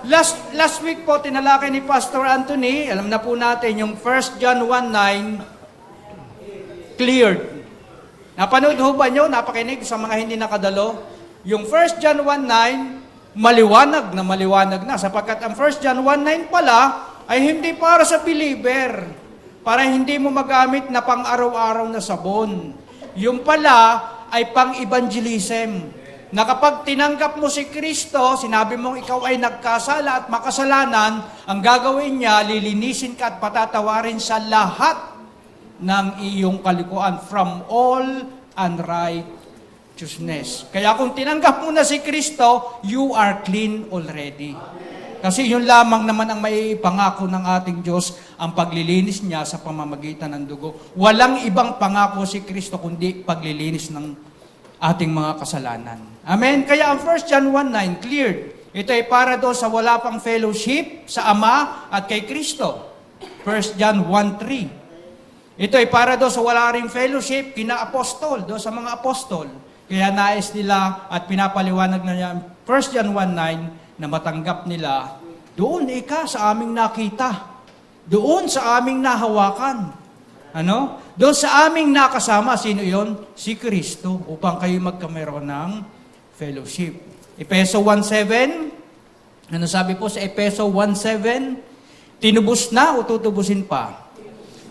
Last week po, tinalakay ni Pastor Anthony, alam na po natin, yung 1 John 1:9, cleared. Napanood ho ba nyo? Napakinig sa mga hindi nakadalo? Yung 1 John 1:9, maliwanag na, sapagkat ang 1 John 1:9 pala, ay hindi para sa believer, para hindi mo magamit na pang-araw-araw na sabon. Yung pala ay pang-evangelism. Na kapag tinanggap mo si Kristo, sinabi mong ikaw ay nagkasala at makasalanan, ang gagawin niya, lilinisin ka at patatawarin sa lahat ng iyong kalikuan, from all unrighteousness. Kaya kung tinanggap mo na si Kristo, you are clean already. Kasi yun lamang naman ang may pangako ng ating Diyos, ang paglilinis niya sa pamamagitan ng dugo. Walang ibang pangako si Kristo kundi paglilinis ng ating mga kasalanan. Amen? Kaya ang 1 John 1:9, cleared. Ito ay para doon sa wala pang fellowship sa Ama at kay Kristo. 1 John 1:3. Ito ay para doon sa wala ring fellowship kina apostol, doon sa mga apostol. Kaya nais nila at pinapaliwanag na niya 1 John 1:9 na matanggap nila, doon sa aming nakita. Doon sa aming nahawakan. Doon sa aming nakasama, sino yon? Si Kristo, upang kayo magkameron ng fellowship. Efeso 1:7, ano sabi po sa Efeso 1:7? Tinubos na o tutubusin pa?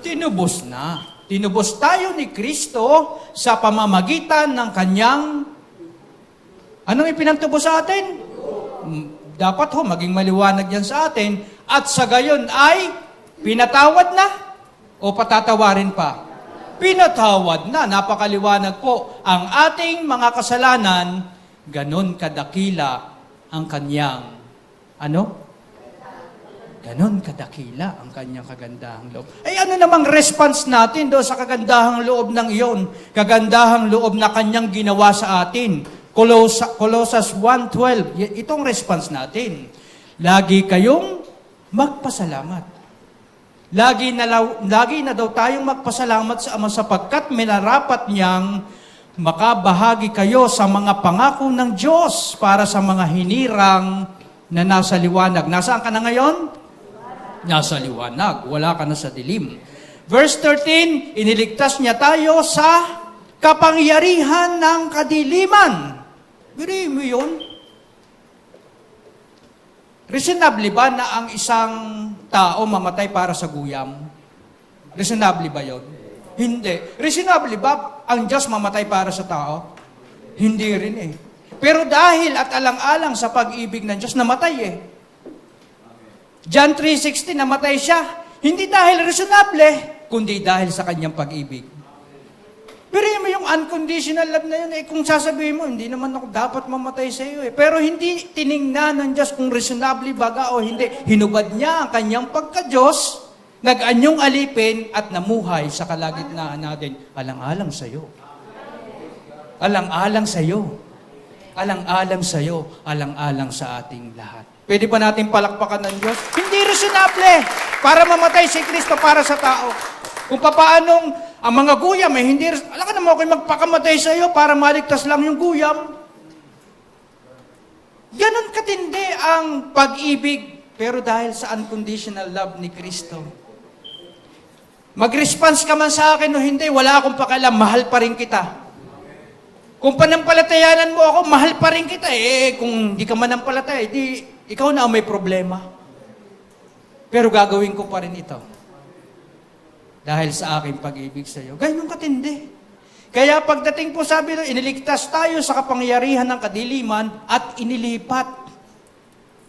Tinubos na. Tinubos tayo ni Kristo sa pamamagitan ng kanyang, anong ipinantubos sa atin? Dapat maging maliwanag yan sa atin, at sa gayon ay pinatawad na o patatawarin pa? Pinatawad na. Napakaliwanag po. Ang ating mga kasalanan, ganon kadakila ang kanyang, ganon kadakila ang kanyang kagandahang loob. Ay ano namang response natin doon sa kagandahang loob ng iyon? Kagandahang loob na kanyang ginawa sa atin. Colossus 1:12. Itong response natin. Lagi kayong magpasalamat. Lagi na daw tayong magpasalamat sa Ama sapagkat minarapat niyang makabahagi kayo sa mga pangako ng Diyos para sa mga hinirang na nasa liwanag. Nasaan ka na ngayon? Nasa liwanag. Wala ka na sa dilim. Verse 13, iniligtas niya tayo sa kapangyarihan ng kadiliman. Biriin mo yun? Reasonable ba na ang isang tao mamatay para sa guyam? Reasonable ba yun? Hindi. Reasonable ba ang Diyos mamatay para sa tao? Hindi rin eh. Pero dahil at alang-alang sa pag-ibig ng Diyos, namatay eh. John 3:16, namatay siya. Hindi dahil reasonable, kundi dahil sa kanyang pag-ibig. Pero mo yung unconditional love na yun, kung sasabihin mo, hindi naman ako dapat mamatay sa iyo eh. Pero hindi tiningnan ng Diyos kung reasonably baga o hindi. Hinubad niya ang kanyang pagka-Diyos, nag-anyong alipin at namuhay sa kalagitnaan natin. Alang-alang sa iyo. Alang-alang sa iyo. Alang-alang sa iyo. Alang-alang sa ating lahat. Pwede pa natin palakpakan ng Diyos? Hindi reasonable para mamatay si Kristo para sa tao. Kung papaanong ang mga guyam, hindi, alam ka naman ako'y magpakamatay sa iyo para maligtas lang yung guyam. Ganon katindi ang pag-ibig, pero dahil sa unconditional love ni Kristo. Mag-response ka man sa akin o hindi, wala akong pakialam, mahal pa rin kita. Kung panampalatayanan mo ako, mahal pa rin kita. Kung di ka manampalataya, di ikaw na ang may problema. Pero gagawin ko pa rin ito. Dahil sa aking pag-ibig sa iyo. Ganyan katindi. Kaya pagdating po sabi doon, iniligtas tayo sa kapangyarihan ng kadiliman at inilipat.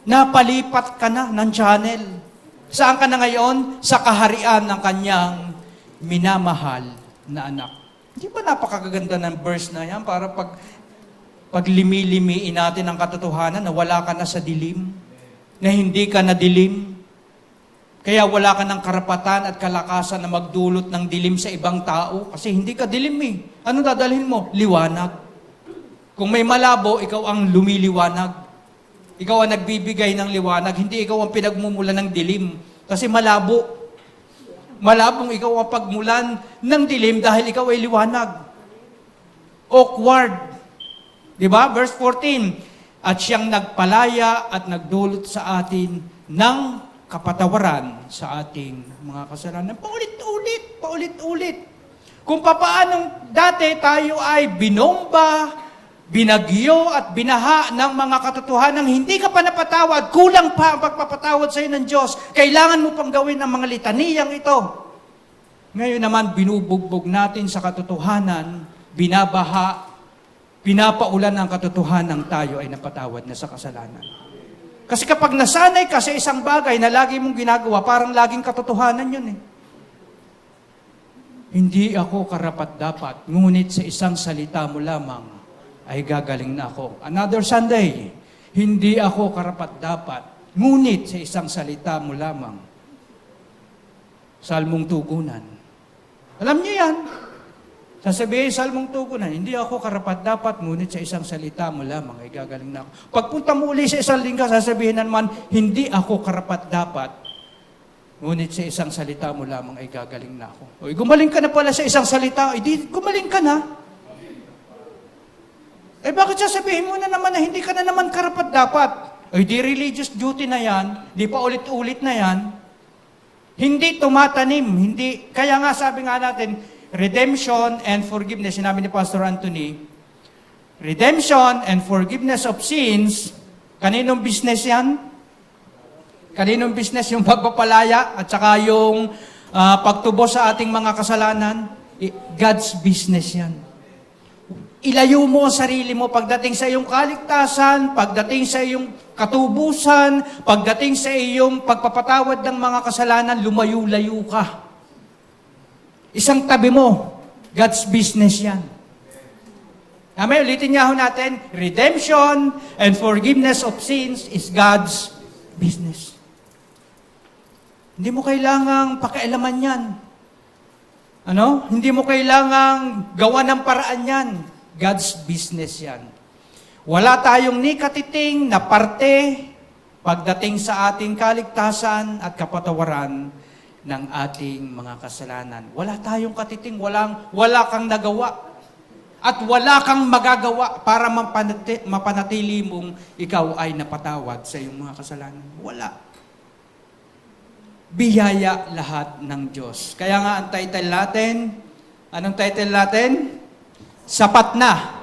Napalipat ka na ng channel. Saan ka na ngayon? Sa kaharian ng kanyang minamahal na anak. Hindi ba napakaganda ng verse na yan para pag limi-limiin natin ang katotohanan na wala ka na sa dilim, na hindi ka na dilim, kaya wala ka ng karapatan at kalakasan na magdulot ng dilim sa ibang tao kasi hindi ka dilim eh. Ano dadalhin mo? Liwanag. Kung may malabo, ikaw ang lumiliwanag. Ikaw ang nagbibigay ng liwanag, hindi ikaw ang pinagmumulan ng dilim. Kasi malabo. Malabong ikaw ang pagmulan ng dilim dahil ikaw ay liwanag. Awkward. Diba? Verse 14. at siyang nagpalaya at nagdulot sa atin ng kapatawaran sa ating mga kasalanan. Paulit-ulit. Kung papaanong dati tayo ay binomba, binagyo at binaha ng mga katotohanan, hindi ka pa napatawad, kulang pa ang pagpapatawad sa iyo ng Diyos. Kailangan mo pang gawin ang mga litaniyang ito. Ngayon naman, binubugbog natin sa katotohanan, binabaha, pinapaulan ang katotohanan tayo ay napatawad na sa kasalanan. Kasi kapag nasanay ka sa isang bagay na lagi mong ginagawa, parang laging katotohanan yun eh. Hindi ako karapat-dapat, ngunit sa isang salita mo lamang ay gagaling na ako. Another Sunday, hindi ako karapat-dapat, ngunit sa isang salita mo lamang. Salmong tugunan. Alam niyo yan. Sasabihin, salmong tugunan, hindi ako karapat-dapat, ngunit sa isang salita mo lamang ay gagaling na ako. Pagpunta mo uli sa isang lingga, sasabihin naman, hindi ako karapat-dapat, ngunit sa isang salita mo lamang ay gagaling na ako. O, gumaling ka na pala sa isang salita, di gumaling ka na. Bakit sasabihin mo na naman na hindi ka na naman karapat-dapat? Di religious duty na yan, di pa ulit-ulit na yan. Hindi tumatanim, hindi. Kaya nga sabi nga natin, redemption and forgiveness, sinabi ni Pastor Anthony, redemption and forgiveness of sins, kaninong business yan? Kaninong business? Yung pagpapalaya at saka yung pagtubos sa ating mga kasalanan? God's business yan. Ilayo mo ang sarili mo pagdating sa iyong kaligtasan, pagdating sa iyong katubusan, pagdating sa iyong pagpapatawad ng mga kasalanan, lumayo-layo ka. Isang tabi mo, God's business yan. Amen, ulitin niya ho natin, redemption and forgiveness of sins is God's business. Hindi mo kailangang pakialaman yan. Hindi mo kailangang gawa ng paraan yan. God's business yan. Wala tayong ni katiting na parte pagdating sa ating kaligtasan at kapatawaran ng ating mga kasalanan. Wala tayong katiting, wala kang nagawa. At wala kang magagawa para mapanatili mong ikaw ay napatawad sa iyong mga kasalanan. Wala. Biyaya lahat ng Diyos. Kaya nga ang title natin, anong title natin? Sapat na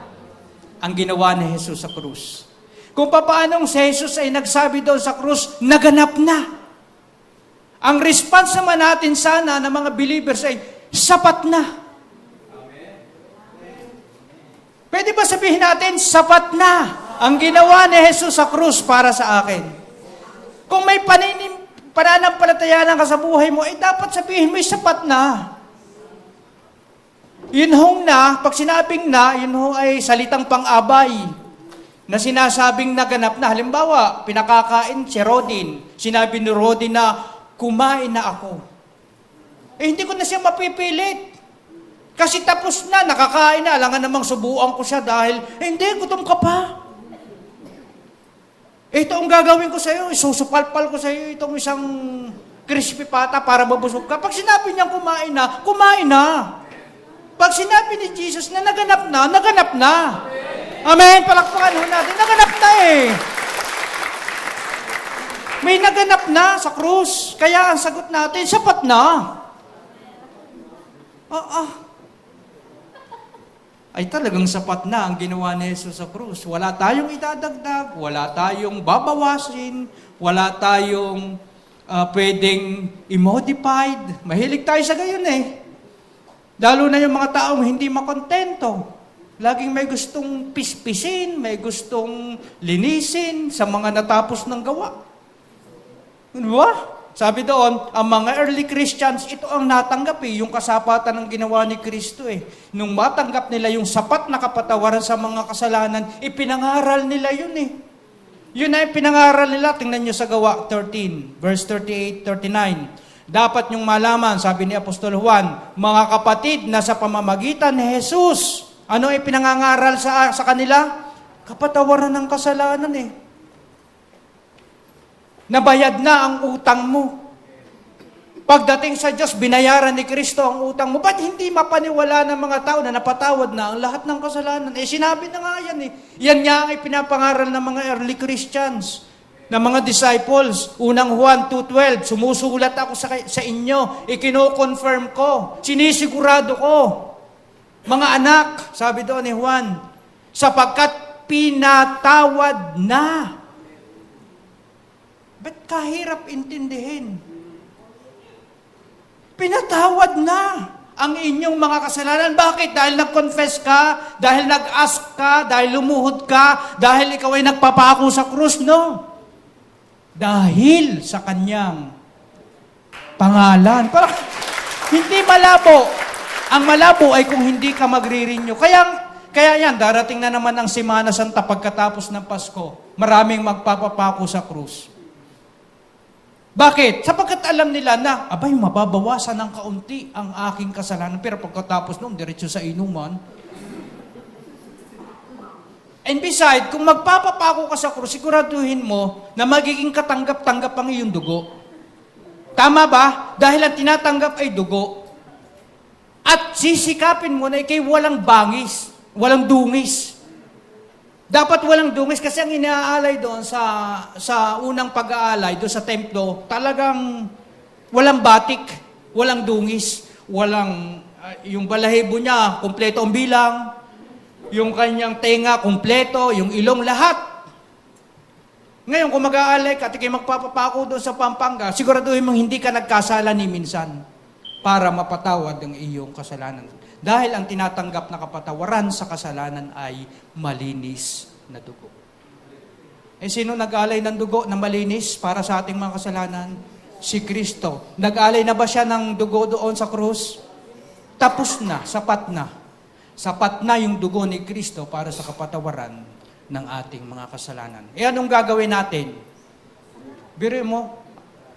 ang ginawa ni Jesus sa krus. Kung paanong si Jesus ay nagsabi doon sa krus, naganap na. Ang response naman natin sana ng mga believers ay, sapat na. Pwede ba sabihin natin, sapat na ang ginawa ni Jesus sa krus para sa akin? Kung may pananampalataya ka sa buhay mo, dapat sabihin mo, sapat na. Yun hong na, pag sinabing na, yun hong ay salitang pang-abay na sinasabing naganap na. Halimbawa, pinakakain si Rodin. Sinabi ni Rodin na, kumain na ako. Hindi ko na siya mapipilit. Kasi tapos na, nakakain na. Alangan namang subuan ko siya dahil, hindi, gutom ka pa. Ito ang gagawin ko sa iyo, isusupalpal ko sa iyo itong isang crispy pata para mabusog ka. Pag sinabi niyang kumain na, kumain na. Pag sinabi ni Jesus na naganap na, naganap na. Amen, palakpakan ho natin, naganap na eh. May naganap na sa krus. Kaya ang sagot natin, sapat na. Ay talagang sapat na ang ginawa ni Jesus sa krus. Wala tayong idadagdag, wala tayong babawasin, wala tayong pwedeng i-modified. Mahilig tayo sa gayon eh. Lalo na yung mga taong hindi makontento. Laging may gustong pispisin, may gustong linisin sa mga natapos ng gawa. Diba? Sabi doon, ang mga early Christians, ito ang natanggap yung kasapatan ng ginawa ni Kristo Nung matanggap nila yung sapat na kapatawaran sa mga kasalanan, ipinangaral nila yun Yun ay pinangaral nila. Tingnan nyo sa Gawa 13, verse 38, 39. Dapat nyong malaman, sabi ni Apostol Juan, mga kapatid na sa pamamagitan ni Jesus, ano ay pinangangaral sa kanila? Kapatawaran ng kasalanan Nabayad na ang utang mo. Pagdating sa Diyos, binayaran ni Kristo ang utang mo. Ba't hindi mapaniwala ng mga tao na napatawad na ang lahat ng kasalanan? Sinabi na nga yan eh. Yan nga ang ipinapangaral ng mga early Christians, ng mga disciples. Unang Juan 2:12, sumusulat ako sa inyo, ikino-confirm ko, sinisigurado ko. Mga anak, sabi doon ni Juan, sapagkat pinatawad na. Ba't kahirap intindihin? Pinatawad na ang inyong mga kasalanan. Bakit? Dahil nag-confess ka, dahil nag-ask ka, dahil lumuhod ka, dahil ikaw ay nagpapako sa krus, no? Dahil sa kanyang pangalan. Parang hindi malabo. Ang malabo ay kung hindi ka magre-renew. Kaya yan, darating na naman ang Semana Santa pagkatapos ng Pasko. Maraming magpapapako sa krus. Bakit? Sapagkat alam nila na, abay, mababawasan ng kaunti ang aking kasalanan. Pero pagkatapos nung diretso sa inuman. And beside, kung magpapapako ka sa krus, siguraduhin mo na magiging katanggap-tanggap ang iyong dugo. Tama ba? Dahil ang tinatanggap ay dugo. At sisikapin mo na ikay walang bangis, walang dungis. Dapat walang dungis kasi ang inaalay doon sa unang pag-aalay, doon sa templo, talagang walang batik, walang dungis, walang, yung balahibo niya, kumpleto ang bilang, yung kanyang tenga, kumpleto, yung ilong, lahat. Ngayon, kung mag-aalay ka at ikay magpapapako doon sa Pampanga, siguraduhin mong hindi ka nagkasala ni minsan para mapatawad ang iyong kasalanan. Dahil ang tinatanggap na kapatawaran sa kasalanan ay malinis na dugo. Sino nag-alay ng dugo na malinis para sa ating mga kasalanan? Si Kristo. Nag-alay na ba siya ng dugo doon sa krus? Tapos na, sapat na. Sapat na yung dugo ni Kristo para sa kapatawaran ng ating mga kasalanan. Anong gagawin natin? Biro mo,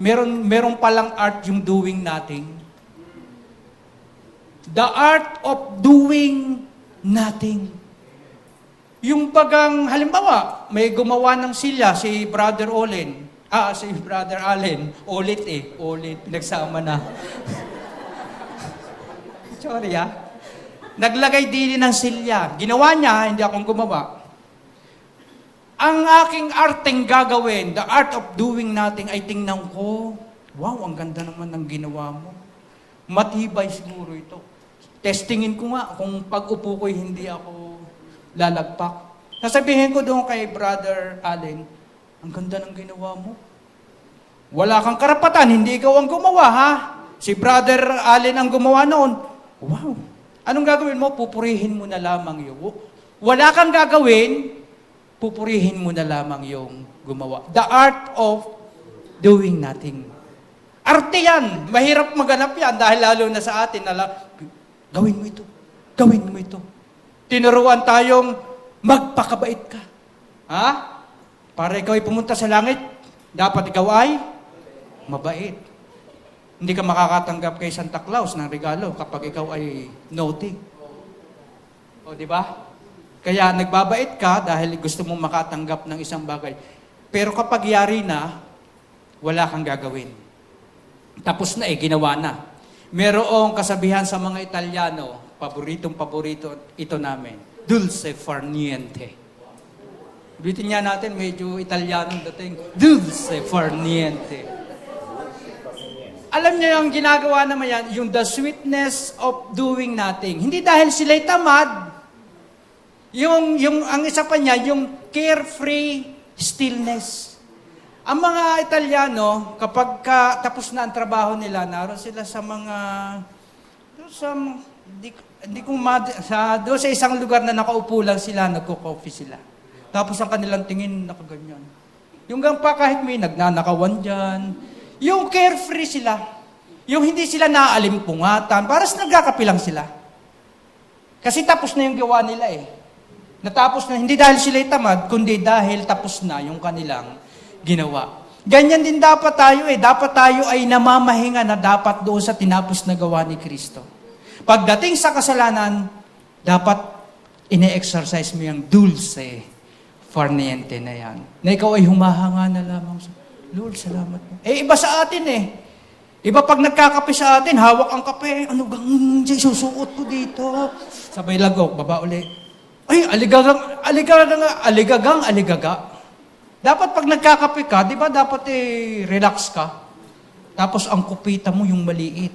meron palang art yung doing nothing. The art of doing nothing. Yung halimbawa, may gumawa ng silya, si Brother Allen. Ulit, pinagsama na. Sorry Naglagay din ng silya. Ginawa niya, hindi akong gumawa. Ang aking arteng gagawin, the art of doing nothing, ay tingnan ko, wow, ang ganda naman ng ginawa mo. Matibay siguro ito. Testingin ko nga kung pag-upo ko hindi ako lalagpak. Sasabihin ko doon kay Brother Allen, ang ganda ng ginawa mo. Wala kang karapatan, hindi ikaw ang gumawa, ha? Si Brother Allen ang gumawa noon. Wow! Anong gagawin mo? Pupurihin mo na lamang yung. Wala kang gagawin, pupurihin mo na lamang yung gumawa. The art of doing nothing. Arte yan. Mahirap maganap yan dahil lalo na sa atin. Gawin mo ito. Gawin mo ito. Tinuruan tayong magpakabait ka. Ha? Para ikaw ay pumunta sa langit, dapat ikaw ay mabait. Hindi ka makakatanggap kay Santa Claus ng regalo kapag ikaw ay naughty. O, di ba? Kaya nagbabait ka dahil gusto mong makatanggap ng isang bagay. Pero kapag yari na, wala kang gagawin. Tapos na ginawa na. Merong kasabihan sa mga Italyano, paboritong-paborito ito namin, dulce far niente. Ulitin niya natin, medyo Italianong dating, dulce far niente. Alam niyo yung ginagawa naman yan, yung the sweetness of doing nothing. Hindi dahil sila'y tamad, ang isa pa niya, yung carefree stillness. Ang mga Italyano, kapag tapos na ang trabaho nila, naroon sila sa mga, doon sa isang lugar na nakaupo lang sila, nagko-coffee sila. Tapos ang kanilang tingin, nakaganyan. Yung pa kahit may nagnanakawan dyan, yung carefree sila, yung hindi sila naalimpungatan, para sa nagkakapilang sila. Kasi tapos na yung gawa nila Natapos na, hindi dahil sila'y tamad, kundi dahil tapos na yung kanilang ginawa. Ganyan din dapat tayo Dapat tayo ay namamahinga na dapat doon sa tinapos na gawa ni Kristo. Pagdating sa kasalanan, dapat ine-exercise mo yung dulce far niente na yan. Na ikaw ay humahanga na lamang sa, Lord, salamat po. Iba sa atin Iba pag nagkakape sa atin, hawak ang kape. Ano gang susuot ko dito? Sabay lagok, baba uli. Ay, aligaga. Dapat pag nagkakape ka, di ba dapat relax ka? Tapos ang kupita mo yung maliit.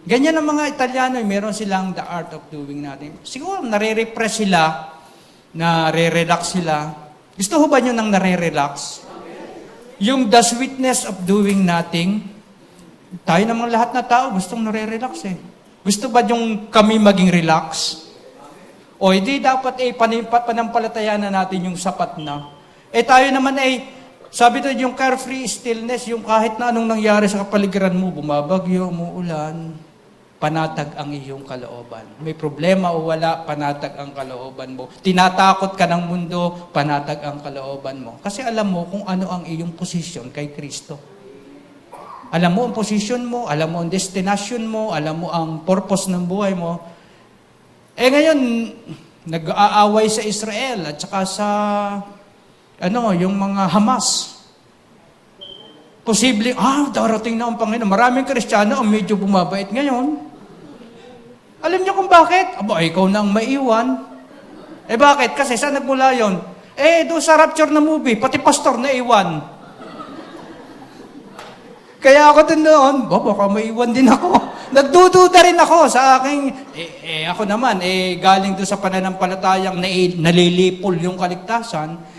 Ganyan ang mga Italiano, meron silang the art of doing natin. Siguro nare-repress sila, nare-relax sila. Gusto ho ba nyo nang nare-relax? Yung the sweetness of doing nothing, tayo namang lahat na tao, gustong nare-relax eh. Gusto ba yung kami maging relax? O hindi dapat panampalatayaan na natin yung sapat na. Tayo naman sabi doon yung carefree stillness, yung kahit na anong nangyari sa kapaligiran mo, bumabagyo, umuulan, panatag ang iyong kalooban. May problema o wala, panatag ang kalooban mo. Tinatakot ka ng mundo, panatag ang kalooban mo. Kasi alam mo kung ano ang iyong posisyon kay Kristo. Alam mo ang posisyon mo, alam mo ang destination mo, alam mo ang purpose ng buhay mo. Ngayon, nag-aaway sa Israel at saka sa yung mga Hamas. Posibleng, darating na ang Panginoon. Maraming Kristiyano ang medyo bumabait ngayon. Alam niyo kung bakit? Ikaw na ang maiwan. Bakit? Kasi saan nagmula yun? Doon sa rapture na movie, pati pastor na iwan. Kaya ako doon, baka maiwan din ako. Nagdududa rin ako sa aking, ako naman, galing doon sa pananampalatayang nalilipol yung kaligtasan.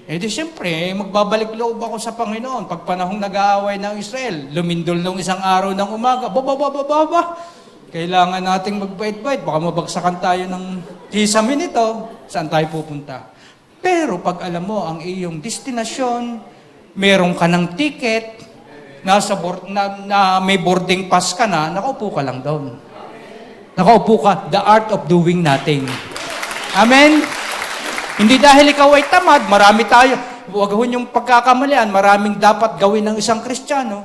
Di siyempre, magbabalik loob ako sa Panginoon. Pag panahong nag-aaway ng Israel, lumindol nung isang araw ng umaga, kailangan nating magbait-bait, baka mabagsakan tayo ng kisame nito, saan tayo pupunta? Pero pag alam mo ang iyong destinasyon, meron ka ng ticket, na may boarding pass ka na, nakaupo ka lang doon. Nakaupo ka, the art of doing nothing. Amen? Hindi dahil ikaw ay tamad, marami tayo. Huwag yung pagkakamalian, maraming dapat gawin ng isang Kristiyano.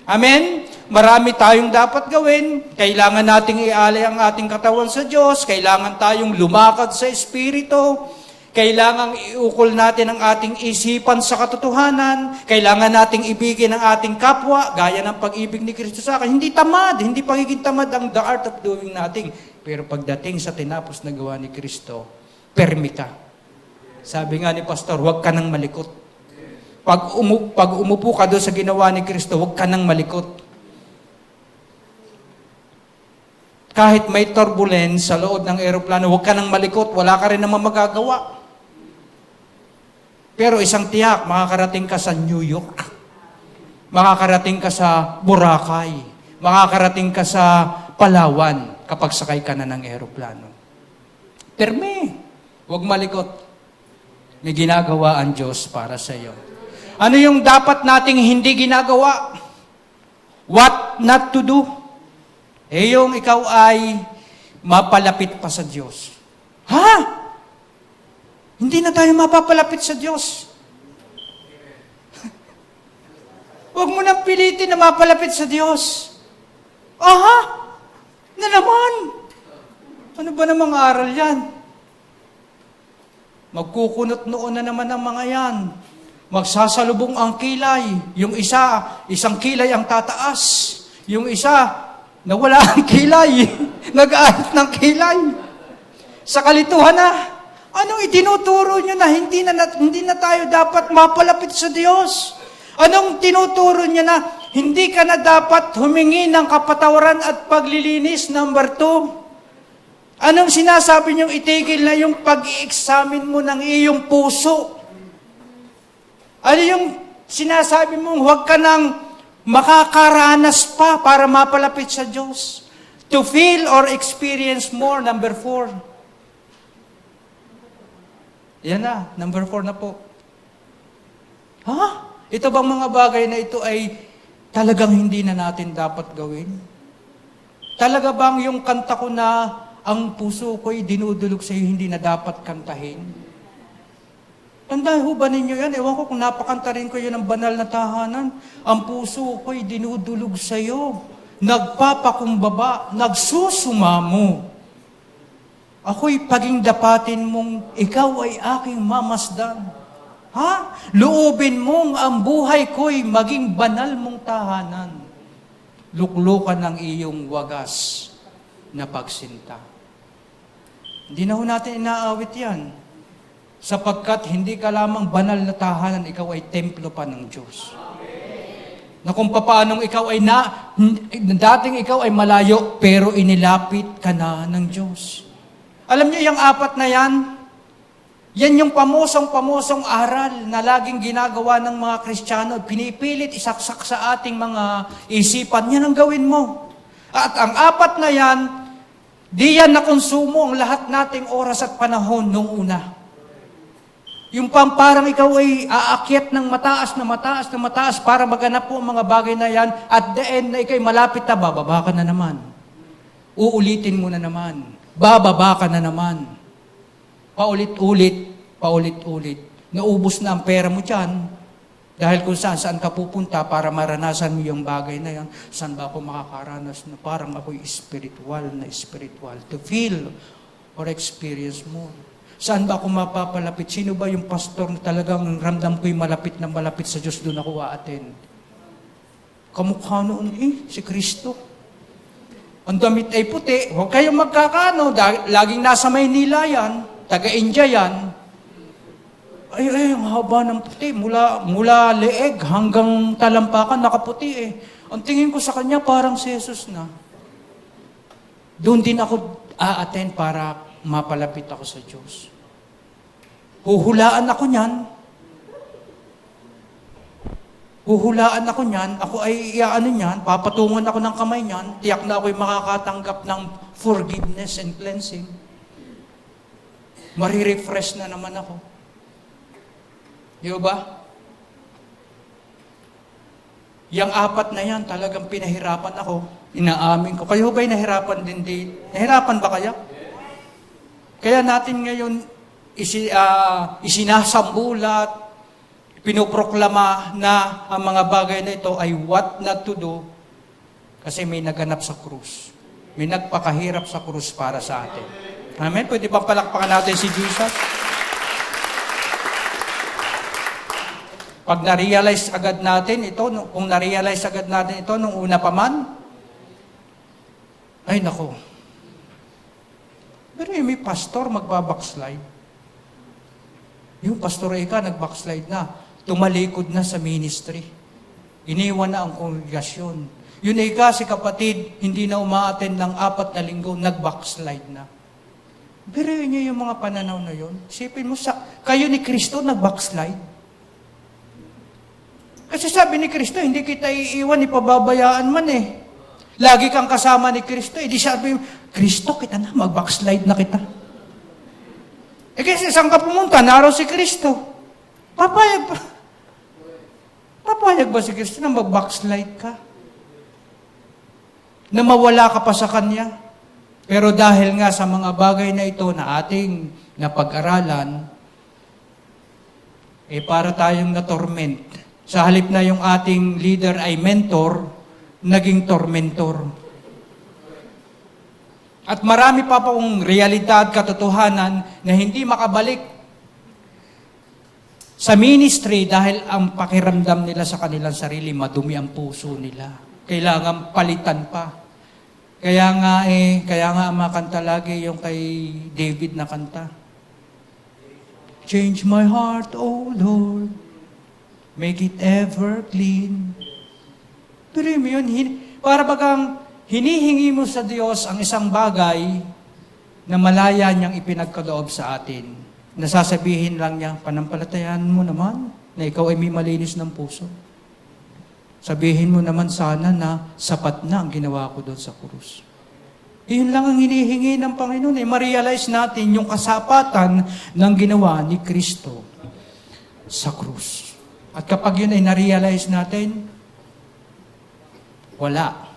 Amen? Marami tayong dapat gawin. Kailangan nating ialay ang ating katawan sa Diyos. Kailangan tayong lumakad sa Espiritu. Kailangan iukol natin ang ating isipan sa katotohanan. Kailangan nating ibigin ang ating kapwa, gaya ng pag-ibig ni Kristo sa akin. Hindi tamad, hindi pagiging tamad ang the art of doing nothing. Pero pagdating sa tinapos na gawa ni Kristo, permi ka. Sabi nga ni Pastor, huwag ka nang malikot. Pag umupo ka doon sa ginawa ni Kristo, huwag ka nang malikot. Kahit may turbulence sa loob ng eroplano, huwag ka nang malikot, wala ka rin naman magagawa. Pero isang tiyak, makakarating ka sa New York, makakarating ka sa Boracay, makakarating ka sa Palawan kapag sakay ka na ng eroplano. Perme, huwag malikot. May ginagawa ang Diyos para sa iyo. Ano yung dapat nating hindi ginagawa? What not to do? Yung ikaw ay mapalapit pa sa Diyos. Hindi na tayo mapapalapit sa Diyos. Huwag mo nang pilitin na mapalapit sa Diyos. Na naman. Ano ba namang aral yan? Magkukunot noon na naman ang mga yan. Magsasalubong ang kilay. Yung isang kilay ang tataas. Yung isa, nawala ang kilay. Nag-aalit ng kilay. Sa kalituhan na, anong itinuturo nyo na hindi na tayo dapat mapalapit sa Diyos? Anong tinuturo nyo na hindi ka na dapat humingi ng kapatawaran at paglilinis? Number 2. Anong sinasabi nyong itigil na yung pag-i-examine mo ng iyong puso? Ano yung sinasabi mong huwag ka nang makakaranas pa para mapalapit sa Diyos? To feel or experience more, number 4. Yan na, number 4 na po. Ito bang mga bagay na ito ay talagang hindi na natin dapat gawin? Talaga bang yung kanta ko na ang puso ko'y dinudulog sa iyo, hindi na dapat kantahin? Tandaan ho ba ninyo yan? Ewan ko kung napakanta rin ko yun ng banal na tahanan. Ang puso ko'y dinudulog sa iyo, nagpapakumbaba, nagsusumamo. Ako'y paging dapatin mong ikaw ay aking mamasdan. Loobin mong ang buhay ko'y maging banal mong tahanan. luklukan ng iyong wagas na pagsinta. Hindi na ho natin inaawit yan. Sapagkat hindi ka lamang banal na tahanan, ikaw ay templo pa ng Diyos. Na kung paanong ikaw ay dating ikaw ay malayo, pero inilapit ka na ng Diyos. Alam niyo, yung apat na yan yung pamosong aral na laging ginagawa ng mga Kristiyano, pinipilit isaksak sa ating mga isipan, yan ang gawin mo. At ang apat na yan, di yan nakonsumo ang lahat nating oras at panahon nung una. Yung parang ikaw ay aakyat ng mataas para maganap po ang mga bagay na yan, at the end na ikaw ay malapit na, bababa ka na naman. Uulitin mo na naman. Bababa ka na naman. Paulit-ulit. Naubos na ang pera mo dyan. Dahil kung saan ka pupunta para maranasan mo yung bagay na yan, saan ba ako makakaranas na parang ako'y spiritual. To feel or experience more. Saan ba ako mapapalapit? Sino ba yung pastor na talagang ramdam ko'y malapit na malapit sa Diyos, doon ako a-attend? Kamukha noon si Kristo. Ang damit ay puti, huwag kayong magkakano, laging nasa Maynila yan, taga-India yan. Ay, ang haba ng puti, mula leeg hanggang talampakan, nakaputi eh. Ang tingin ko sa kanya, parang si Jesus na. Doon din ako a-attend para mapalapit ako sa Diyos. Huhulaan ako niyan, ako ay iaano niyan, papatungan ako ng kamay niyan, tiyak na ako'y makakatanggap ng forgiveness and cleansing. Marirefresh na naman ako. Di ba? Yang apat na yan, talagang pinahirapan ako. Inaamin ko. Kayo ba'y nahirapan din? Nahirapan ba kaya? Kaya natin ngayon isinasambulat, pinoproklama na ang mga bagay na ito ay what not to do kasi may naganap sa krus. May nagpakahirap sa krus para sa atin. Amen? Pwede bang palakpakan natin si Jesus? Pag na-realize agad natin ito, kung na-realize agad natin ito nung una pa man, ay nako. Pero may pastor magbabackslide. Yung pastor Eka nag-backslide na. Tumalikod na sa ministry. Iniwan na ang kongregasyon. Yun Eka, si kapatid, hindi na umaattend ng 4 na linggo, nag-backslide na. Pero yun yung mga pananaw na yun. Isipin mo, kayo ni Kristo nag-backslide. Kasi sabi ni Kristo, hindi kita iiwan, ipababayaan man eh. Lagi kang kasama ni Kristo. Di sabi mo, Kristo, kita na, mag-backslide na kita. Kasi saan ka pumunta? Naraw si Kristo. Papayag ba si Kristo na mag-backslide ka? Na mawala ka pa sa Kanya? Pero dahil nga sa mga bagay na ito na ating napag-aralan, para tayong na-torment. Sa halip na yung ating leader ay mentor, naging tormentor. At marami pa pong realidad, katotohanan na hindi makabalik sa ministry dahil ang pakiramdam nila sa kanilang sarili, madumi ang puso nila. Kailangan palitan pa. Kaya nga ang mga kanta lagi yung kay David na kanta. Change my heart, O Lord, make it ever clean. Pero yun, para bagang hinihingi mo sa Diyos ang isang bagay na malaya niyang ipinagkaloob sa atin. Nasasabihin lang niya, panampalatayaan mo naman na ikaw ay may malinis ng puso. Sabihin mo naman sana na sapat na ang ginawa ko doon sa krus. Iyon lang ang hinihingi ng Panginoon. Ma-realize natin yung kasapatan ng ginawa ni Kristo sa krus. At kapag yun ay na-realize natin, wala.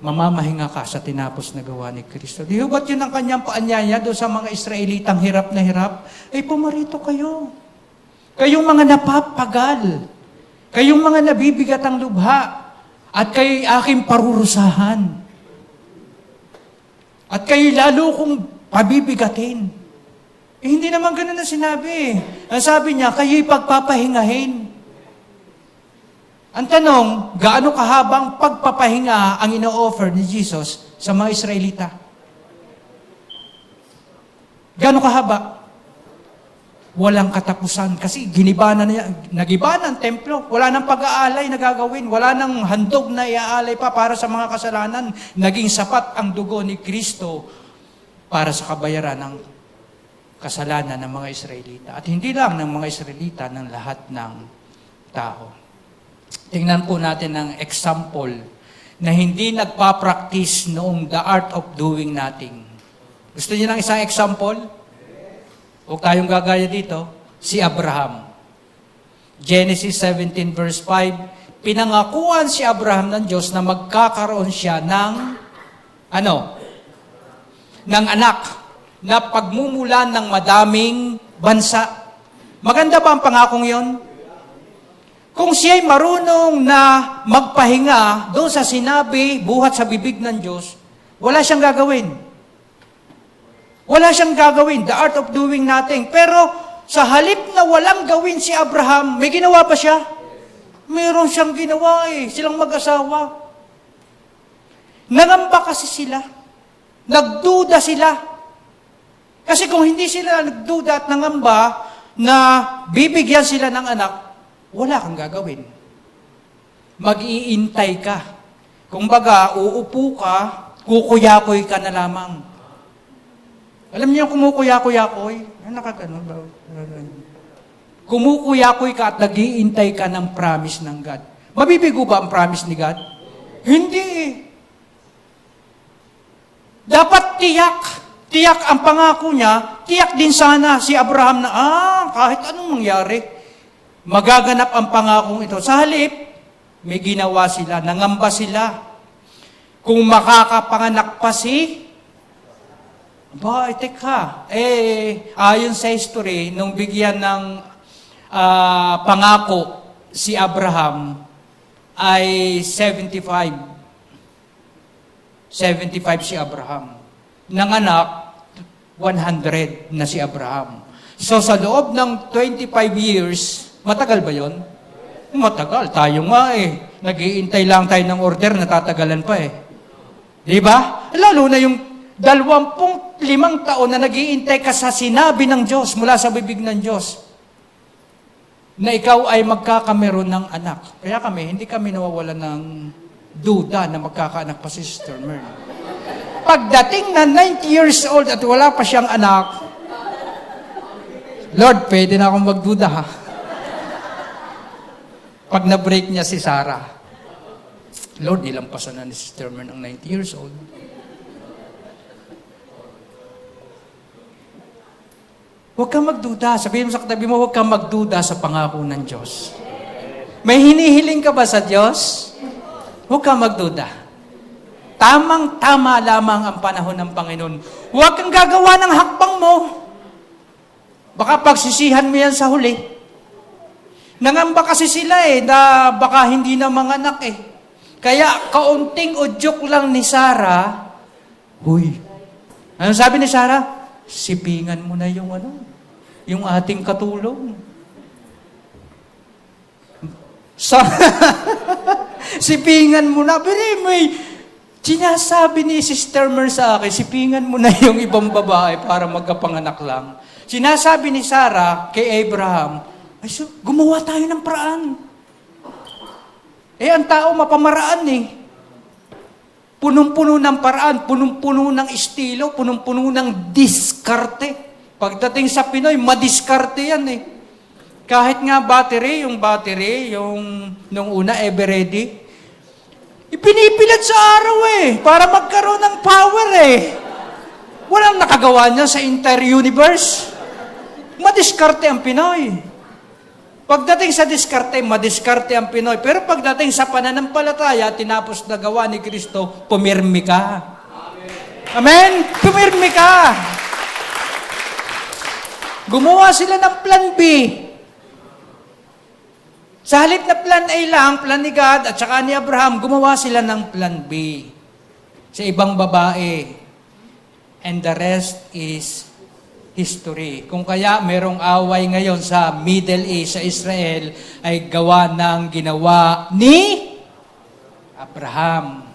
Mamamahinga ka sa tinapos na gawa ni Kristo. Di ba't yun ang kanyang paanyaya doon sa mga Israelitang hirap na hirap? Ay pumarito kayo. Kayong mga napapagal. Kayong mga nabibigat ang lubha. At kayo'y aking parurusahan. At kayo'y lalo kong pabibigatin. Hindi naman ganun na sinabi. Ang sabi niya, kayo'y pagpapahingahin. Ang tanong, gaano kahabang pagpapahinga ang ino-offer ni Jesus sa mga Israelita? Gaano kahaba? Walang katapusan kasi nagiba ng templo. Wala nang pag-aalay na gagawin. Wala nang handog na iaalay pa para sa mga kasalanan. Naging sapat ang dugo ni Kristo para sa kabayaran ng kasalanan ng mga Israelita. At hindi lang ng mga Israelita, ng lahat ng tao. Tingnan po natin ang example na hindi nagpa-practice noong the art of doing nothing. Gusto niyo ng isang example? Huwag tayong gagaya dito. Si Abraham. Genesis 17 verse 5, pinangakuan si Abraham ng Diyos na magkakaroon siya ng ng anak na pagmumulan ng madaming bansa. Maganda ba ang pangakong yon? Kung siya'y marunong na magpahinga doon sa sinabi, buhat sa bibig ng Diyos, wala siyang gagawin. Wala siyang gagawin, the art of doing nothing. Pero sa halip na walang gawin si Abraham, may ginawa pa siya? Meron siyang ginawa silang mag-asawa. Nangamba kasi sila. Nagduda sila. Kasi kung hindi sila nagduda at nangamba na bibigyan sila ng anak, wala kang gagawin. Mag-iintay ka. Kung baga, uupo ka, kukuyakoy ka na lamang. Alam niyo yung kumukuyakoy? Nakagano ba? Kumukuyakoy ka at nag-iintay ka ng promise ng God. Mabibigo ba ang promise ni God? Hindi. Dapat tiyak ang pangako niya, tiyak din sana si Abraham na, kahit anong mangyari, magaganap ang pangakong ito. Sa halip, may ginawa sila, nangamba sila. Kung makakapanganak pa teka. Ayon sa history, nung bigyan ng pangako si Abraham, ay 75 si Abraham. Nanganak, 100 na si Abraham. So sa loob ng 25 years, matagal ba yon? Matagal. Tayo nga nag-iintay lang tayo ng order, natatagalan pa Di ba? Lalo na yung 25 taon na nag-iintay ka sa sinabi ng Diyos, mula sa bibig ng Diyos, na ikaw ay magkakameron ng anak. Kaya hindi kami nawawala ng duda na magkakaanak pa si Sister Mern. Pagdating na 90 years old at wala pa siyang anak, Lord, pwede na akong magduda ha. Pag na-break niya si Sarah, Lord, nilampasan na ni Sister Mern ang 90 years old. Huwag kang magduda. Sabihin mo sa katabi mo, huwag kang magduda sa pangako ng Diyos. May hinihiling ka ba sa Diyos? Huwag kang magduda. Tamang-tama lamang ang panahon ng Panginoon. Huwag kang gagawa ng hakbang mo. Baka pagsisihan mo yan sa huli. Nangamba kasi sila na baka hindi na manganak Kaya kaunting udyok lang ni Sarah, ano sabi ni Sarah? Sipingan mo na yung ating katulong. Sipingan mo na. Pero may sinasabi ni Sister Mer sa akin, sipingan mo na yung ibang babae para magkapanganak lang. Sinasabi ni Sarah kay Abraham, gumawa tayo ng paraan. Ang tao mapamaraan Punong-puno ng paraan, punong-puno ng estilo, punong-puno ng diskarte. Pagdating sa Pinoy, madiskarte yan Kahit nga battery, nung una, ever-ready, ipinipilat sa araw para magkaroon ng power Walang nakagawa niya sa entire universe. Madiskarte ang Pinoy. Pagdating sa diskarte, madiskarte ang Pinoy. Pero pagdating sa pananampalataya, tinapos na gawa ni Kristo, pumirmi ka. Amen? Pumirmi ka. Gumawa sila ng plan B. Sa halip na plan A lang, plan ni God at saka ni Abraham, gumawa sila ng plan B. Sa ibang babae. And the rest is history. Kung kaya merong away ngayon sa Middle East, sa Israel, ay gawa ng ginawa ni Abraham.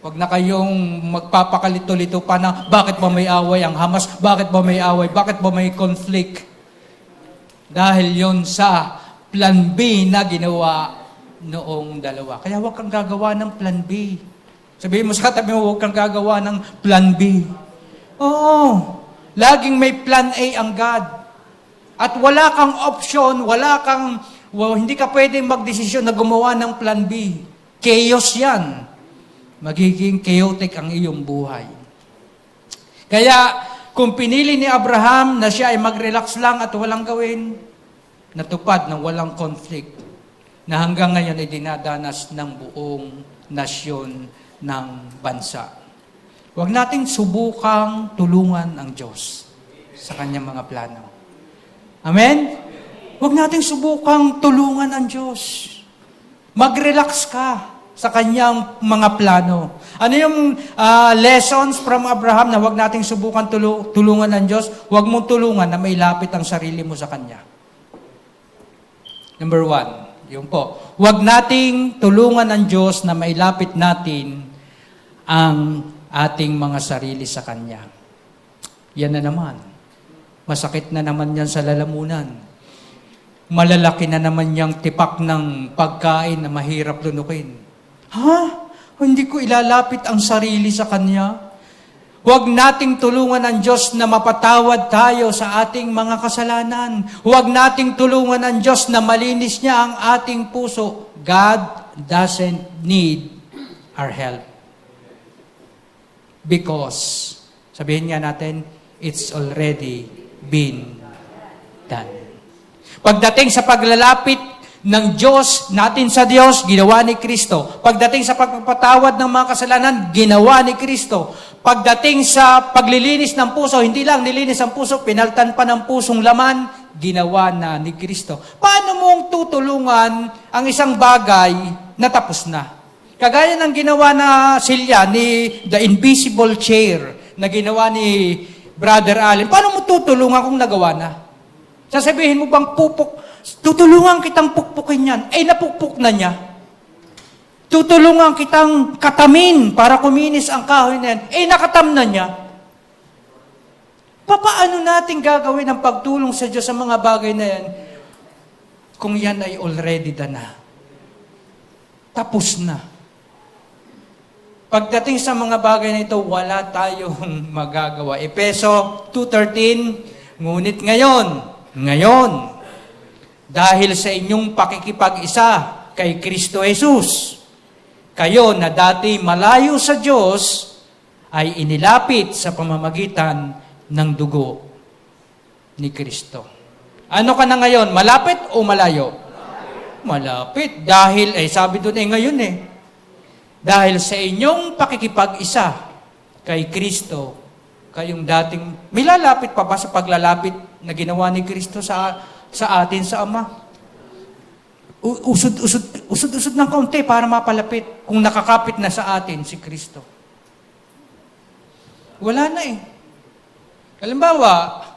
Huwag na kayong magpapakalito-lito pa na bakit ba may away ang Hamas, bakit ba may away, bakit ba may conflict. Dahil yon sa plan B na ginawa noong dalawa. Kaya huwag kang gagawa ng plan B. Sabihin mo sa katabi mo, huwag kang gagawa ng plan B. Oo. Laging may plan A ang God. At wala kang option, hindi ka pwedeng magdesisyon na gumawa ng plan B. Chaos yan. Magiging chaotic ang iyong buhay. Kaya, kung pinili ni Abraham na siya ay mag-relax lang at walang gawin, natupad ng walang conflict na hanggang ngayon ay dinadanas ng buong nasyon ng bansa. Huwag nating subukang tulungan ang Diyos sa kanyang mga plano. Amen? Huwag nating subukang tulungan ang Diyos. Mag-relax ka sa kanyang mga plano. Ano yung lessons from Abraham na huwag nating subukan tulungan ng Diyos? Huwag mong tulungan na mailapit ang sarili mo sa Kanya. Number 1, yun po. Huwag nating tulungan ng Diyos na mailapit natin ang ating mga sarili sa Kanya. Yan na naman. Masakit na naman yan sa lalamunan. Malalaki na naman yung tipak ng pagkain na mahirap lunukin. Hindi ko ilalapit ang sarili sa Kanya. Huwag nating tulungan ang Diyos na mapatawad tayo sa ating mga kasalanan. Huwag nating tulungan ang Diyos na malinis niya ang ating puso. God doesn't need our help. Because, sabihin nga natin, it's already been done. Pagdating sa paglalapit ng Diyos, natin sa Diyos, ginawa ni Kristo. Pagdating sa pagpapatawad ng mga kasalanan, ginawa ni Kristo. Pagdating sa paglilinis ng puso, hindi lang nilinis ang puso, pinaltan pa ng pusong laman, ginawa na ni Kristo. Paano mong tutulungan ang isang bagay na tapos na? Kagaya ng ginawa na Silya ni The Invisible Chair na ginawa ni Brother Allen, paano mo tutulungan kung nagawa na? Sasabihin mo bang tutulungan kitang pukpukin yan. Napukpuk na niya. Tutulungan kitang katamin para kuminis ang kahoy na yan. Nakatam na niya. Paano natin gagawin ang pagtulong sa Diyos sa mga bagay na yan kung yan ay already done na? Tapos na. Pagdating sa mga bagay na ito, wala tayong magagawa. Efeso 2:13, ngunit ngayon, dahil sa inyong pakikipag-isa kay Kristo Jesus, kayo na dati malayo sa Diyos, ay inilapit sa pamamagitan ng dugo ni Kristo. Ano ka na ngayon? Malapit o malayo? Malapit. Dahil, sabi doon ngayon dahil sa inyong pakikipag-isa kay Kristo, kayong dating, may lalapit pa ba sa paglalapit na ginawa ni Kristo sa atin sa Ama? Usod-usod ng kaunti para mapalapit kung nakakapit na sa atin si Kristo. Wala na Halimbawa,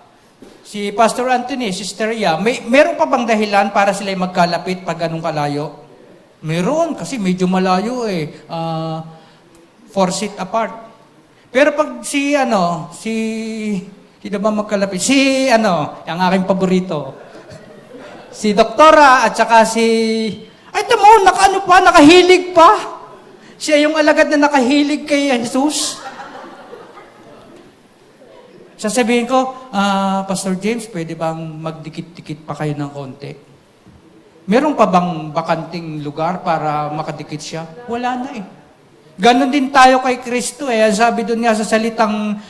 si Pastor Anthony, Sister Ria, meron pa bang dahilan para sila magkalapit pag ganun kalayo? Meron, kasi medyo malayo 4 feet apart. Pero pag sino ba magkalapit? Ang aking paborito. Si Doktora at saka nakahilig pa. Siya yung alagad na nakahilig kay Jesus. Sasabihin ko, Pastor James, pwede bang magdikit-dikit pa kayo ng konti? Meron pa bang bakanting lugar para makadikit siya? Wala na Ganon din tayo kay Kristo Sabi doon nga sa salitang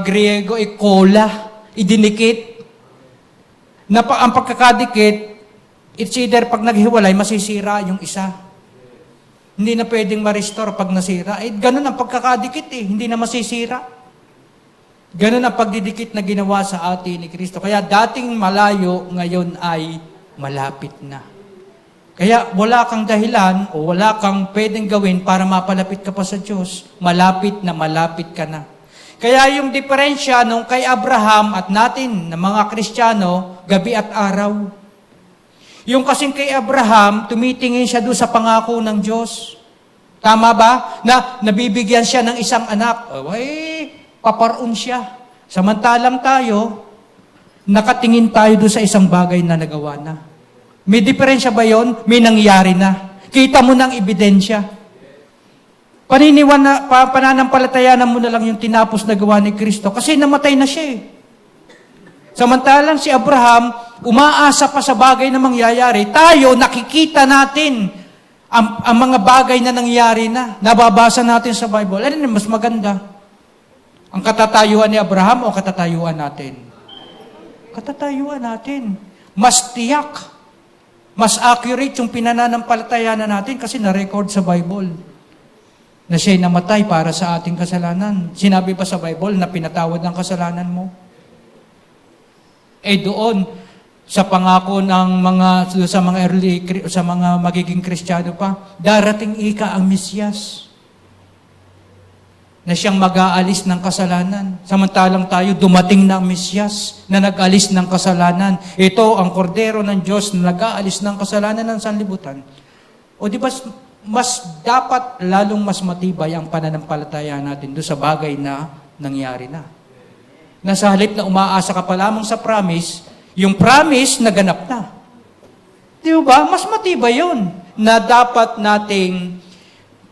Griego, kola, idinikit. Ang pagkakadikit, it's either pag naghiwalay, masisira yung isa. Hindi na pwedeng ma-restore pag nasira. Ganon ang pagkakadikit hindi na masisira. Ganon ang pagdidikit na ginawa sa atin ni Kristo. Kaya dating malayo, ngayon ay malapit na. Kaya wala kang dahilan o wala kang pwedeng gawin para mapalapit ka pa sa Diyos. Malapit ka na. Kaya yung diferensya nung kay Abraham at natin na mga Kristiyano, gabi at araw. Yung kasing kay Abraham, tumitingin siya doon sa pangako ng Diyos. Tama ba? Na nabibigyan siya ng isang anak. Paparoon siya. Samantalang tayo, nakatingin tayo doon sa isang bagay na nagawa na. May diferensya ba yon? May nangyari na. Kita mo ng ebidensya. Pananampalatayanan mo na lang yung tinapos na gawa ni Kristo kasi namatay na siya eh. Samantalang si Abraham, umaasa pa sa bagay na mangyayari. Tayo, nakikita natin ang mga bagay na nangyari na. Nababasa natin sa Bible. Ano mas maganda? Ang katatayuan ni Abraham o katatayuan natin? Katatayuan natin. Mas tiyak. Mas accurate yung pinananampalatayanan natin kasi na-record sa Bible na siya'y namatay para sa ating kasalanan. Sinabi pa sa Bible na pinatawad ang kasalanan mo. Doon, sa pangako ng sa mga magiging Kristiyano pa, darating ang Mesiyas na siyang mag-aalis ng kasalanan. Samantalang tayo, dumating na ang Mesiyas na nag-alis ng kasalanan. Ito ang kordero ng Diyos na nag-aalis ng kasalanan ng sanlibutan. O di ba, mas dapat lalong mas matibay ang pananampalataya natin doon sa bagay na nangyari na. Nasa halip na umaasa ka pa lamang sa promise, yung promise naganap na. Di ba? Mas matibay yun na dapat nating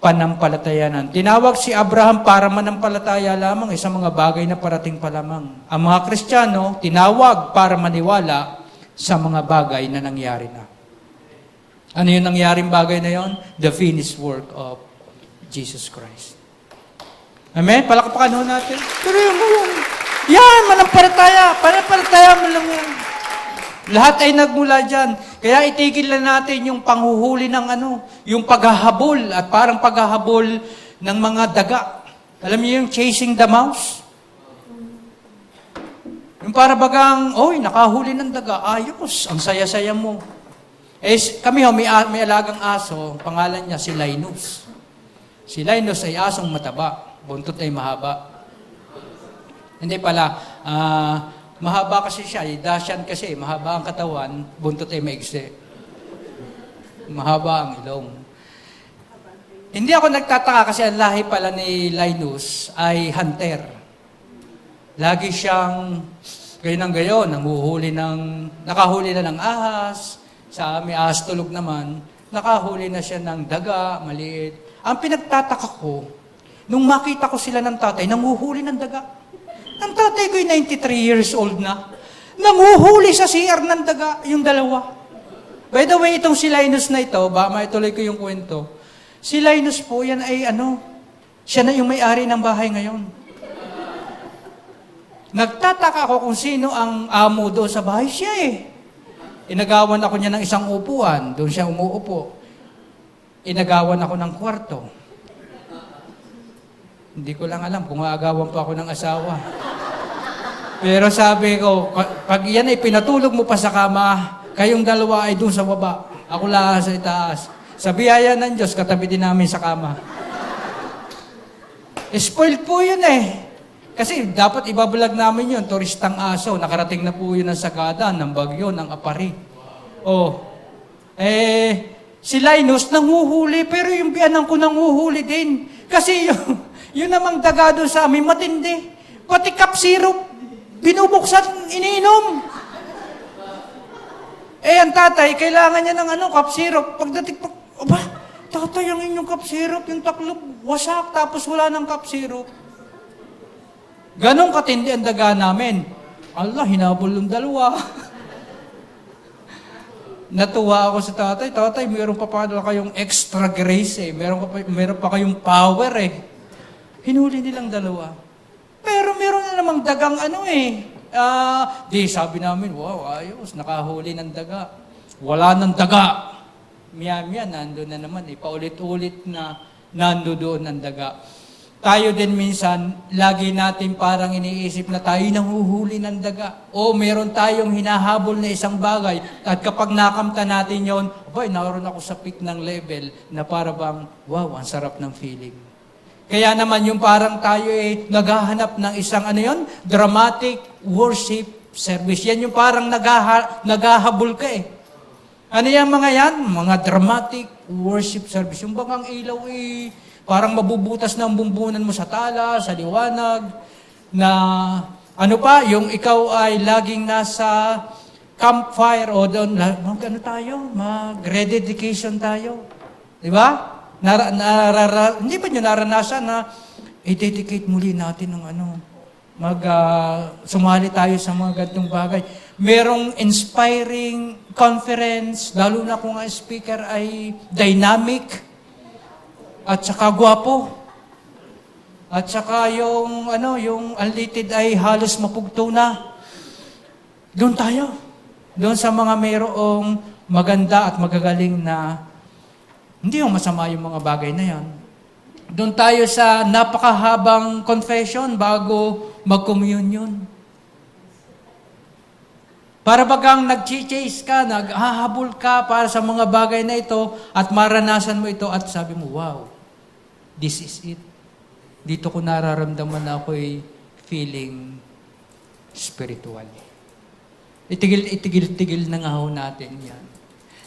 panampalatayanan. Tinawag si Abraham para manampalataya lamang sa mga bagay na parating pa lamang. Ang mga Kristiyano, tinawag para maniwala sa mga bagay na nangyari na. Ano yung nangyaring bagay na yon? The finished work of Jesus Christ. Amen? Palakpakan ho natin. Pero yan, manampalataya. Panampalataya mo lang yan. Lahat ay nagmula dyan. Kaya itigil na natin yung panghuhuli ng yung paghahabol at parang paghahabol ng mga daga. Alam niyo yung chasing the mouse? Yung para bagang, nakahuli ng daga, ayos, ang saya-saya mo. Kami may alagang aso, pangalan niya si Linus. Si Linus ay asong mataba, buntot ay mahaba. Hindi pala, mahaba kasi siya, Dacian kasi, mahaba ang katawan, buntot ay maigsi. Mahaba ang ilong. Hindi ako nagtataka kasi ang lahi pala ni Linus ay hunter. Lagi siyang gayon, nakahuli na ng ahas, sa may ahas tulog naman, nakahuli na siya ng daga, maliit. Ang pinagtataka ko, nung makita ko sila ng tatay, nanguhuli ng daga. Ang tatay ko ay 93 years old na. Nanguhuli sa CR ng daga, yung dalawa. By the way, itong si Linus na ito, maituloy ko yung kwento. Si Linus po, yan ay siya na yung may-ari ng bahay ngayon. Nagtataka ako kung sino ang amo doon sa bahay. Siya eh. Inagawan ako niya ng isang upuan. Doon siya umuupo. Inagawan ako ng kwarto. Hindi ko lang alam kung aagawan pa ako ng asawa. Pero sabi ko, pag yan ay pinatulog mo pa sa kama, kayong dalawa ay doon sa baba. Ako lang sa itaas. Sa biyaya ng Diyos, katabi din namin sa kama. Spoiled po yun eh. Kasi dapat ibabalag namin yun, turistang aso. Nakarating na po yun ang sagada, ng bagyo, ng apari. Si Linus nanguhuli, pero yung biyanan ko nanguhuli din. Kasi yun namang daga doon sa amin, matindi. Pati cup syrup, binubuksan, iniinom. Ang tatay, kailangan niya ng cup syrup. Pagdating, tatay, ang inyong cup syrup, yung taklob, wasak, tapos wala ng cup syrup. Ganon katindi ang daga namin. Allah, hinabol yung dalawa. Natuwa ako sa tatay. Tatay, meron pa pala kayong extra grace eh. Meron pa kayong power eh. Hinuli nilang dalawa. Pero meron na namang dagang sabi namin, wow, ayos, nakahuli ng daga. Wala ng daga. Miya, nando na naman eh. Paulit-ulit na nando doon ang daga. Tayo din minsan, lagi natin parang iniisip na tayo nanghuhuli ng daga. O meron tayong hinahabol na isang bagay. At kapag nakamta natin yon, naroon ako sa peak ng level na para bang, wow, ang sarap ng feeling. Kaya naman yung parang tayo naghahanap ng isang dramatic worship service. Yan yung parang naghahabol ka Ano yan mga yan? Mga dramatic worship service. Yung bagang ilaw parang mabubutas ng bumbunan mo sa tala, sa liwanag, na yung ikaw ay laging nasa campfire o doon, mag-rededication tayo. Di ba? Hindi ba nyo naranasan na i-dedicate muli natin ng sumali tayo sa mga ganitong bagay. Merong inspiring conference, lalo na kung ang speaker ay dynamic at saka gwapo. At saka yung unleaded ay halos mapugto na. Doon tayo. Doon sa mga mayroong maganda at magagaling na hindi yung masama yung mga bagay na yan. Doon tayo sa napakahabang confession bago mag-communion. Para bagang nag-chase ka, naghahabol ka para sa mga bagay na ito at maranasan mo ito at sabi mo, wow, this is it. Dito ko nararamdaman na ako'y feeling spiritual. Itigil na nga ho natin yan.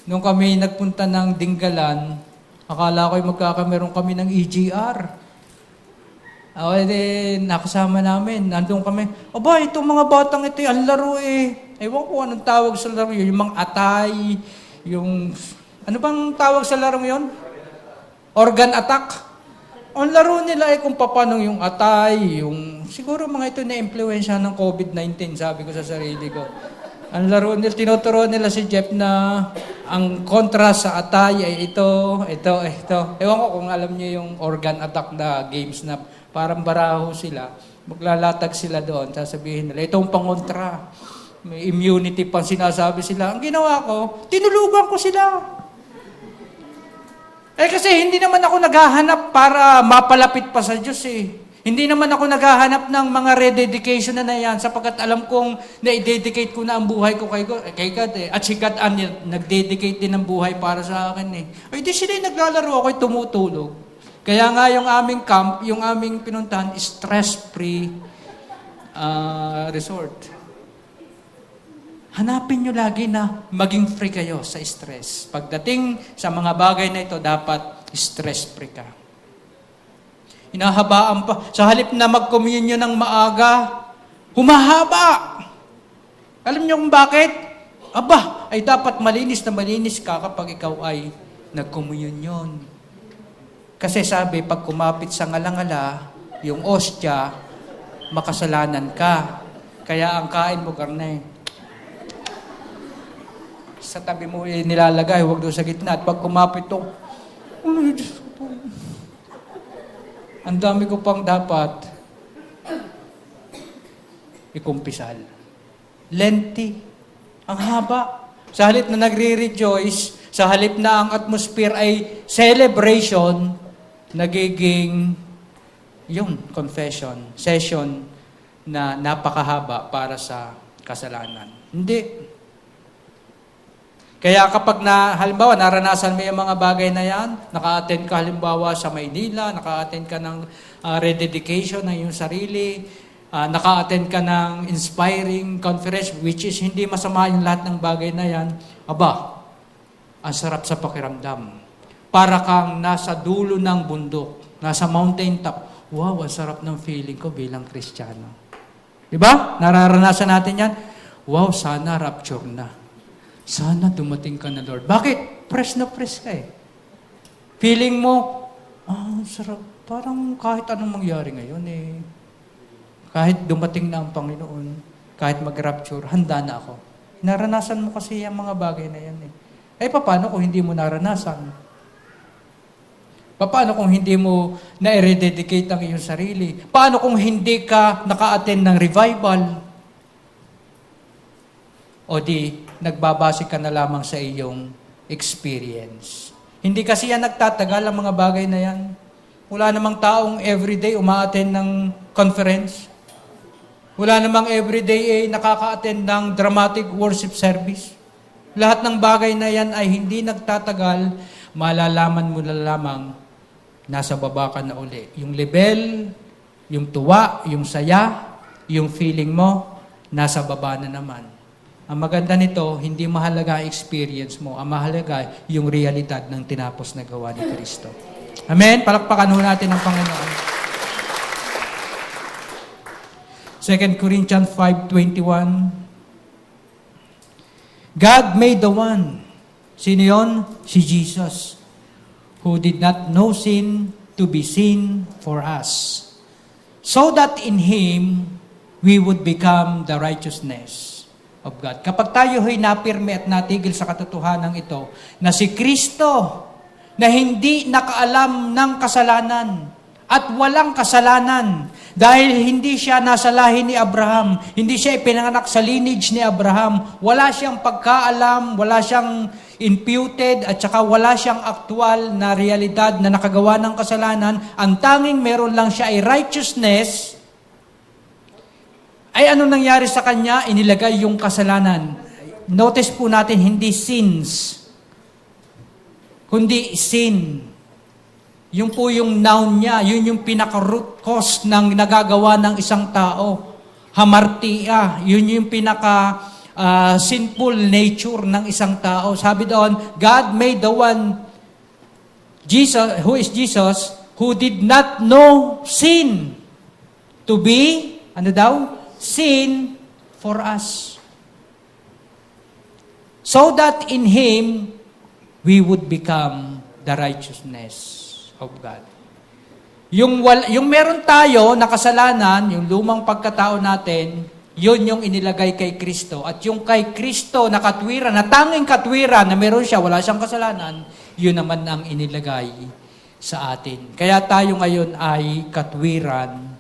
Nung kami nagpunta ng Dinggalan, akala ko'y magkakameron kami ng EGR. Nakasama namin, nandun kami, itong mga batang ito, ang laro Ewan ko anong tawag sa laro yun, yung mga atay, ano bang tawag sa laro yun? Organ attack. Ang laro nila kung paano yung atay, siguro mga ito na-influensya ng COVID-19, sabi ko sa sarili ko. Ang laro nila, tinuturo nila si Jeff na ang kontra sa atay ay ito. Ewan ko kung alam niyo yung organ attack na games na parang baraho sila. Maglalatag sila doon, sasabihin nila, itong pangontra. May immunity pang sinasabi sila. Ang ginawa ko, tinulugan ko sila. Kasi hindi naman ako naghahanap para mapalapit pa sa Diyos Hindi naman ako naghahanap ng mga rededication na yan sapagkat alam kong na-dedicate ko na ang buhay ko kay God At si God nag-dedicate din ang buhay para sa akin Di sila naglalaro, ako'y tumutulog. Kaya nga yung aming camp, yung aming pinuntahan, stress-free resort. Hanapin nyo lagi na maging free kayo sa stress. Pagdating sa mga bagay na ito, dapat stress-free ka. Hinahabaan pa. Sa halip na mag-communion ng maaga, humahaba. Alam niyo kung bakit? Ay dapat malinis na malinis ka kapag ikaw ay nag-communion. Kasi sabi, pag kumapit sa ngalangala, yung ostya, makasalanan ka. Kaya ang kain mo, karne. Sa tabi mo nilalagay, huwag doon sa gitna. At pag kumapit to, ang dami ko pang dapat ikumpisal. Lenti. Ang haba. Sa halip na nagre-rejoice, sa halip na ang atmosphere ay celebration, nagiging confession, session na napakahaba para sa kasalanan. Hindi. Kaya kapag halimbawa, naranasan mo yung mga bagay na yan, naka-attend ka halimbawa sa Maynila, naka-attend ka ng rededication ng iyong sarili, naka-attend ka ng inspiring conference, which is hindi masama yung lahat ng bagay na yan, ang sarap sa pakiramdam. Para kang nasa dulo ng bundok, nasa mountain top. Wow, ang sarap ng feeling ko bilang Kristiyano. Diba? Nararanasan natin yan. Wow, sana rapture na. Sana dumating ka na, Lord. Bakit? Press na press ka Feeling mo, sarap. Parang kahit anong mangyari ngayon Kahit dumating na ang Panginoon, kahit mag-rapture, handa na ako. Naranasan mo kasi yung mga bagay na yan paano kung hindi mo naranasan? Paano kung hindi mo na-rededicate ang iyong sarili? Paano kung hindi ka naka-attend ng revival? O nagbabase ka na lamang sa iyong experience. Hindi kasi yan nagtatagal ang mga bagay na yan. Wala namang taong everyday uma-attend ng conference. Wala namang everyday nakaka-attend ng dramatic worship service. Lahat ng bagay na yan ay hindi nagtatagal, malalaman mo na lamang nasa baba ka na uli. Yung level, yung tuwa, yung saya, yung feeling mo, nasa baba na naman. Ang maganda nito, hindi mahalaga ang experience mo. Ang mahalaga yung realidad ng tinapos na gawa ni Kristo. Amen? Palakpakan ho natin ang Panginoon. 2 Corinthians 5:21. God made the one. Sino yun? Si Jesus. Who did not know sin to be sin for us. So that in Him, we would become the righteousness of God. Kapag tayo ay napirme at natigil sa katotohanan ito, na si Kristo, na hindi nakaalam ng kasalanan, at walang kasalanan, dahil hindi siya nasa lahi ni Abraham, hindi siya ipinanganak sa lineage ni Abraham, wala siyang pagkaalam, wala siyang imputed, at saka wala siyang aktual na realidad na nakagawa ng kasalanan, ang tanging meron lang siya ay righteousness, ay anong nangyari sa kanya? Inilagay yung kasalanan. Notice po natin, hindi sins, kundi sin. Yung po yung noun niya, yun yung pinaka-root cause ng nagagawa ng isang tao. Hamartia, yun yung sinful nature ng isang tao. Sabi doon, God made the one, Jesus, who is Jesus, who did not know sin, to be, ano daw? Sin for us. So that in Him, we would become the righteousness of God. Yung meron tayo na kasalanan, yung lumang pagkatao natin, yun yung inilagay kay Kristo. At yung kay Kristo na katwiran, na tanging katwiran, na meron siya, wala siyang kasalanan, yun naman ang inilagay sa atin. Kaya tayo ngayon ay katwiran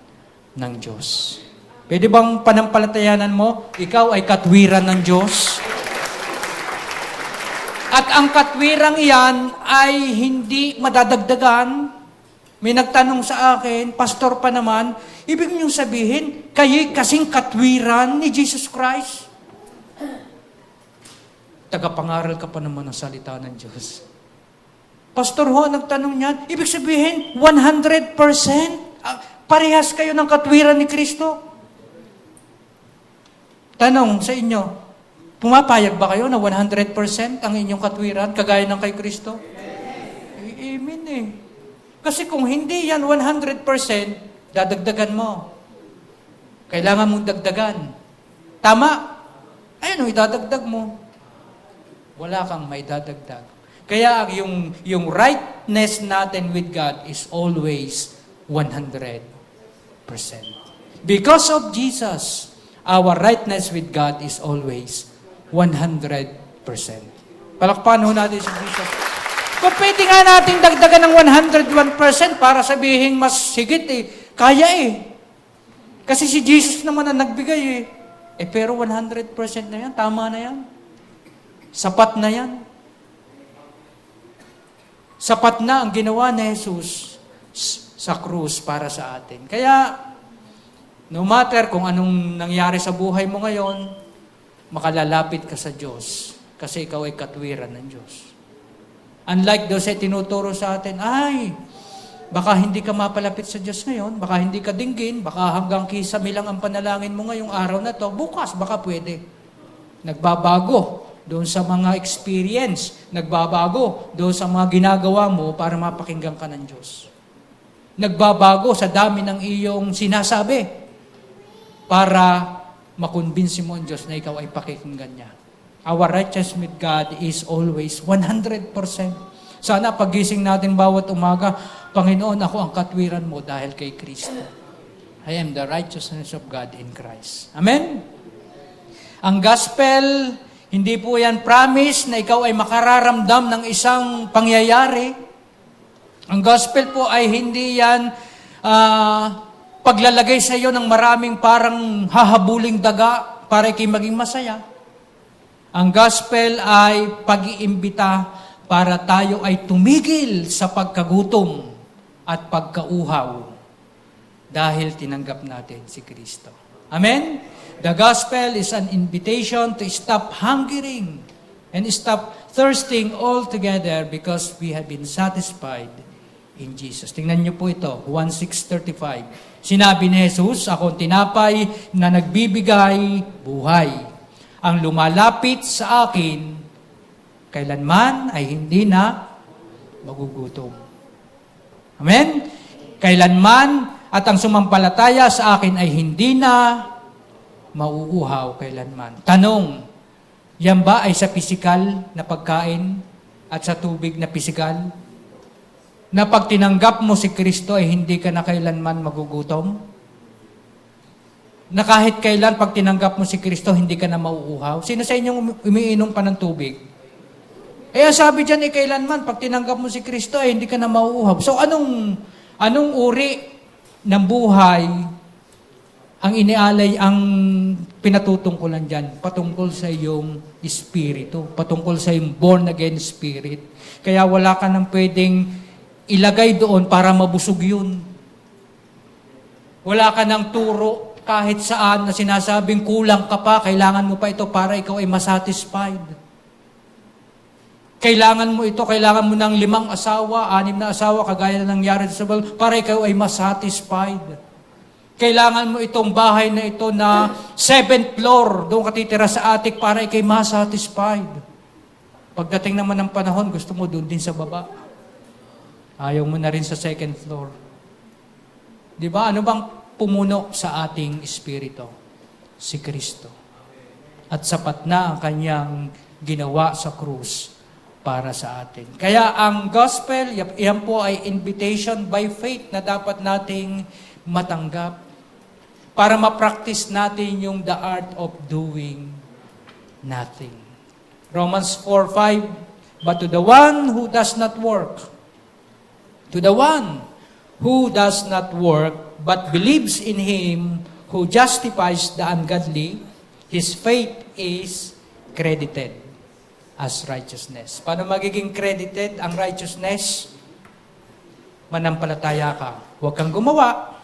ng Diyos. Pwede bang panampalatayanan mo, ikaw ay katwiran ng Diyos? At ang katwirang iyan ay hindi madadagdagan. May nagtanong sa akin, pastor pa naman, ibig niyong sabihin, kayo'y kasing katwiran ni Jesus Christ? Tagapangaral ka pa naman ng salita ng Diyos. Pastor ho, nagtanong niyan, ibig sabihin, 100%? Parehas kayo ng katwiran ni Kristo? Tanong sa inyo, pumapayag ba kayo na 100% ang inyong katwiran, kagaya ng kay Kristo? Amen eh. Kasi kung hindi yan 100%, dadagdagan mo. Kailangan mong dagdagan. Tama? Ayun, idadagdag mo. Wala kang may dadagdag. Kaya yung rightness natin with God is always 100%. Because of Jesus, our rightness with God is always 100%. Palakpakan ho natin si Jesus. Kung pwede nga natin dagdagan ng 101% para sabihin mas higit eh, kaya eh. Kasi si Jesus naman ang nagbigay eh. Pero 100% na yan, tama na yan. Sapat na yan. Sapat na ang ginawa ni Jesus sa krus para sa atin. Kaya, no matter kung anong nangyari sa buhay mo ngayon, makalalapit ka sa Diyos kasi ikaw ay katwiran ng Diyos. Unlike daw sa tinuturo sa atin, baka hindi ka mapalapit sa Diyos ngayon, baka hindi ka dinggin, baka hanggang kisame lang ang panalangin mo ngayong araw na to, bukas baka pwede. Nagbabago doon sa mga experience, nagbabago doon sa mga ginagawa mo para mapakinggan ka ng Diyos. Nagbabago sa dami ng iyong sinasabi para makumbinsi mo ang Diyos na ikaw ay pakikinggan niya. Our righteousness with God is always 100%. Sana pagising natin bawat umaga, Panginoon, ako ang katwiran mo dahil kay Kristo. I am the righteousness of God in Christ. Amen? Ang gospel, hindi po yan promise na ikaw ay makararamdam ng isang pangyayari. Ang gospel po ay hindi yan paglalagay sa iyo ng maraming parang hahabuling daga para ikay maging masaya. Ang gospel ay pag-iimbita para tayo ay tumigil sa pagkagutom at pagkauhaw dahil tinanggap natin si Kristo. Amen? The gospel is an invitation to stop hungering and stop thirsting altogether because we have been satisfied in Jesus. Tingnan niyo po ito, 1:6-35. Sinabi ni Jesus, ako ang tinapay na nagbibigay buhay. Ang lumalapit sa akin, kailanman ay hindi na magugutom. Amen? Kailanman at ang sumampalataya sa akin ay hindi na mauuhaw kailanman. Tanong, yan ba ay sa pisikal na pagkain at sa tubig na pisikal? Na pag tinanggap mo si Kristo ay hindi ka na kailanman magugutom? Na kahit kailan pag tinanggap mo si Kristo, hindi ka na mauuhaw? Sino sa inyong umiinom pa ng tubig? Ang sabi dyan, kailanman pag tinanggap mo si Kristo ay hindi ka na mauuhaw. So anong uri ng buhay ang inialay, ang pinatutungkulan dyan? Patungkol sa iyong espiritu, patungkol sa iyong born again spirit. Kaya wala ka nang pwedeng ilagay doon para mabusog yun. Wala ka nang turo kahit saan na sinasabing kulang ka pa, kailangan mo pa ito para ikaw ay masatisfied. Kailangan mo ito, kailangan mo ng 5 asawa, 6 na asawa, kagaya na nangyari sa Bible, para ikaw ay masatisfied. Kailangan mo itong bahay na ito na 7th floor, doon ka titira sa attic para ikaw ay masatisfied. Pagdating naman ng panahon, gusto mo doon din sa baba. Ayaw mo na rin sa 2nd floor. Di ba? Ano bang pumuno sa ating espiritu? Si Kristo. At sapat na ang kanyang ginawa sa krus para sa atin. Kaya ang gospel, yan po ay invitation by faith na dapat nating matanggap para ma-practice natin yung the art of doing nothing. Romans 4:5, but to the one who does not work, but believes in Him who justifies the ungodly, his faith is credited as righteousness. Paano magiging credited ang righteousness? Manampalataya ka. Huwag kang gumawa.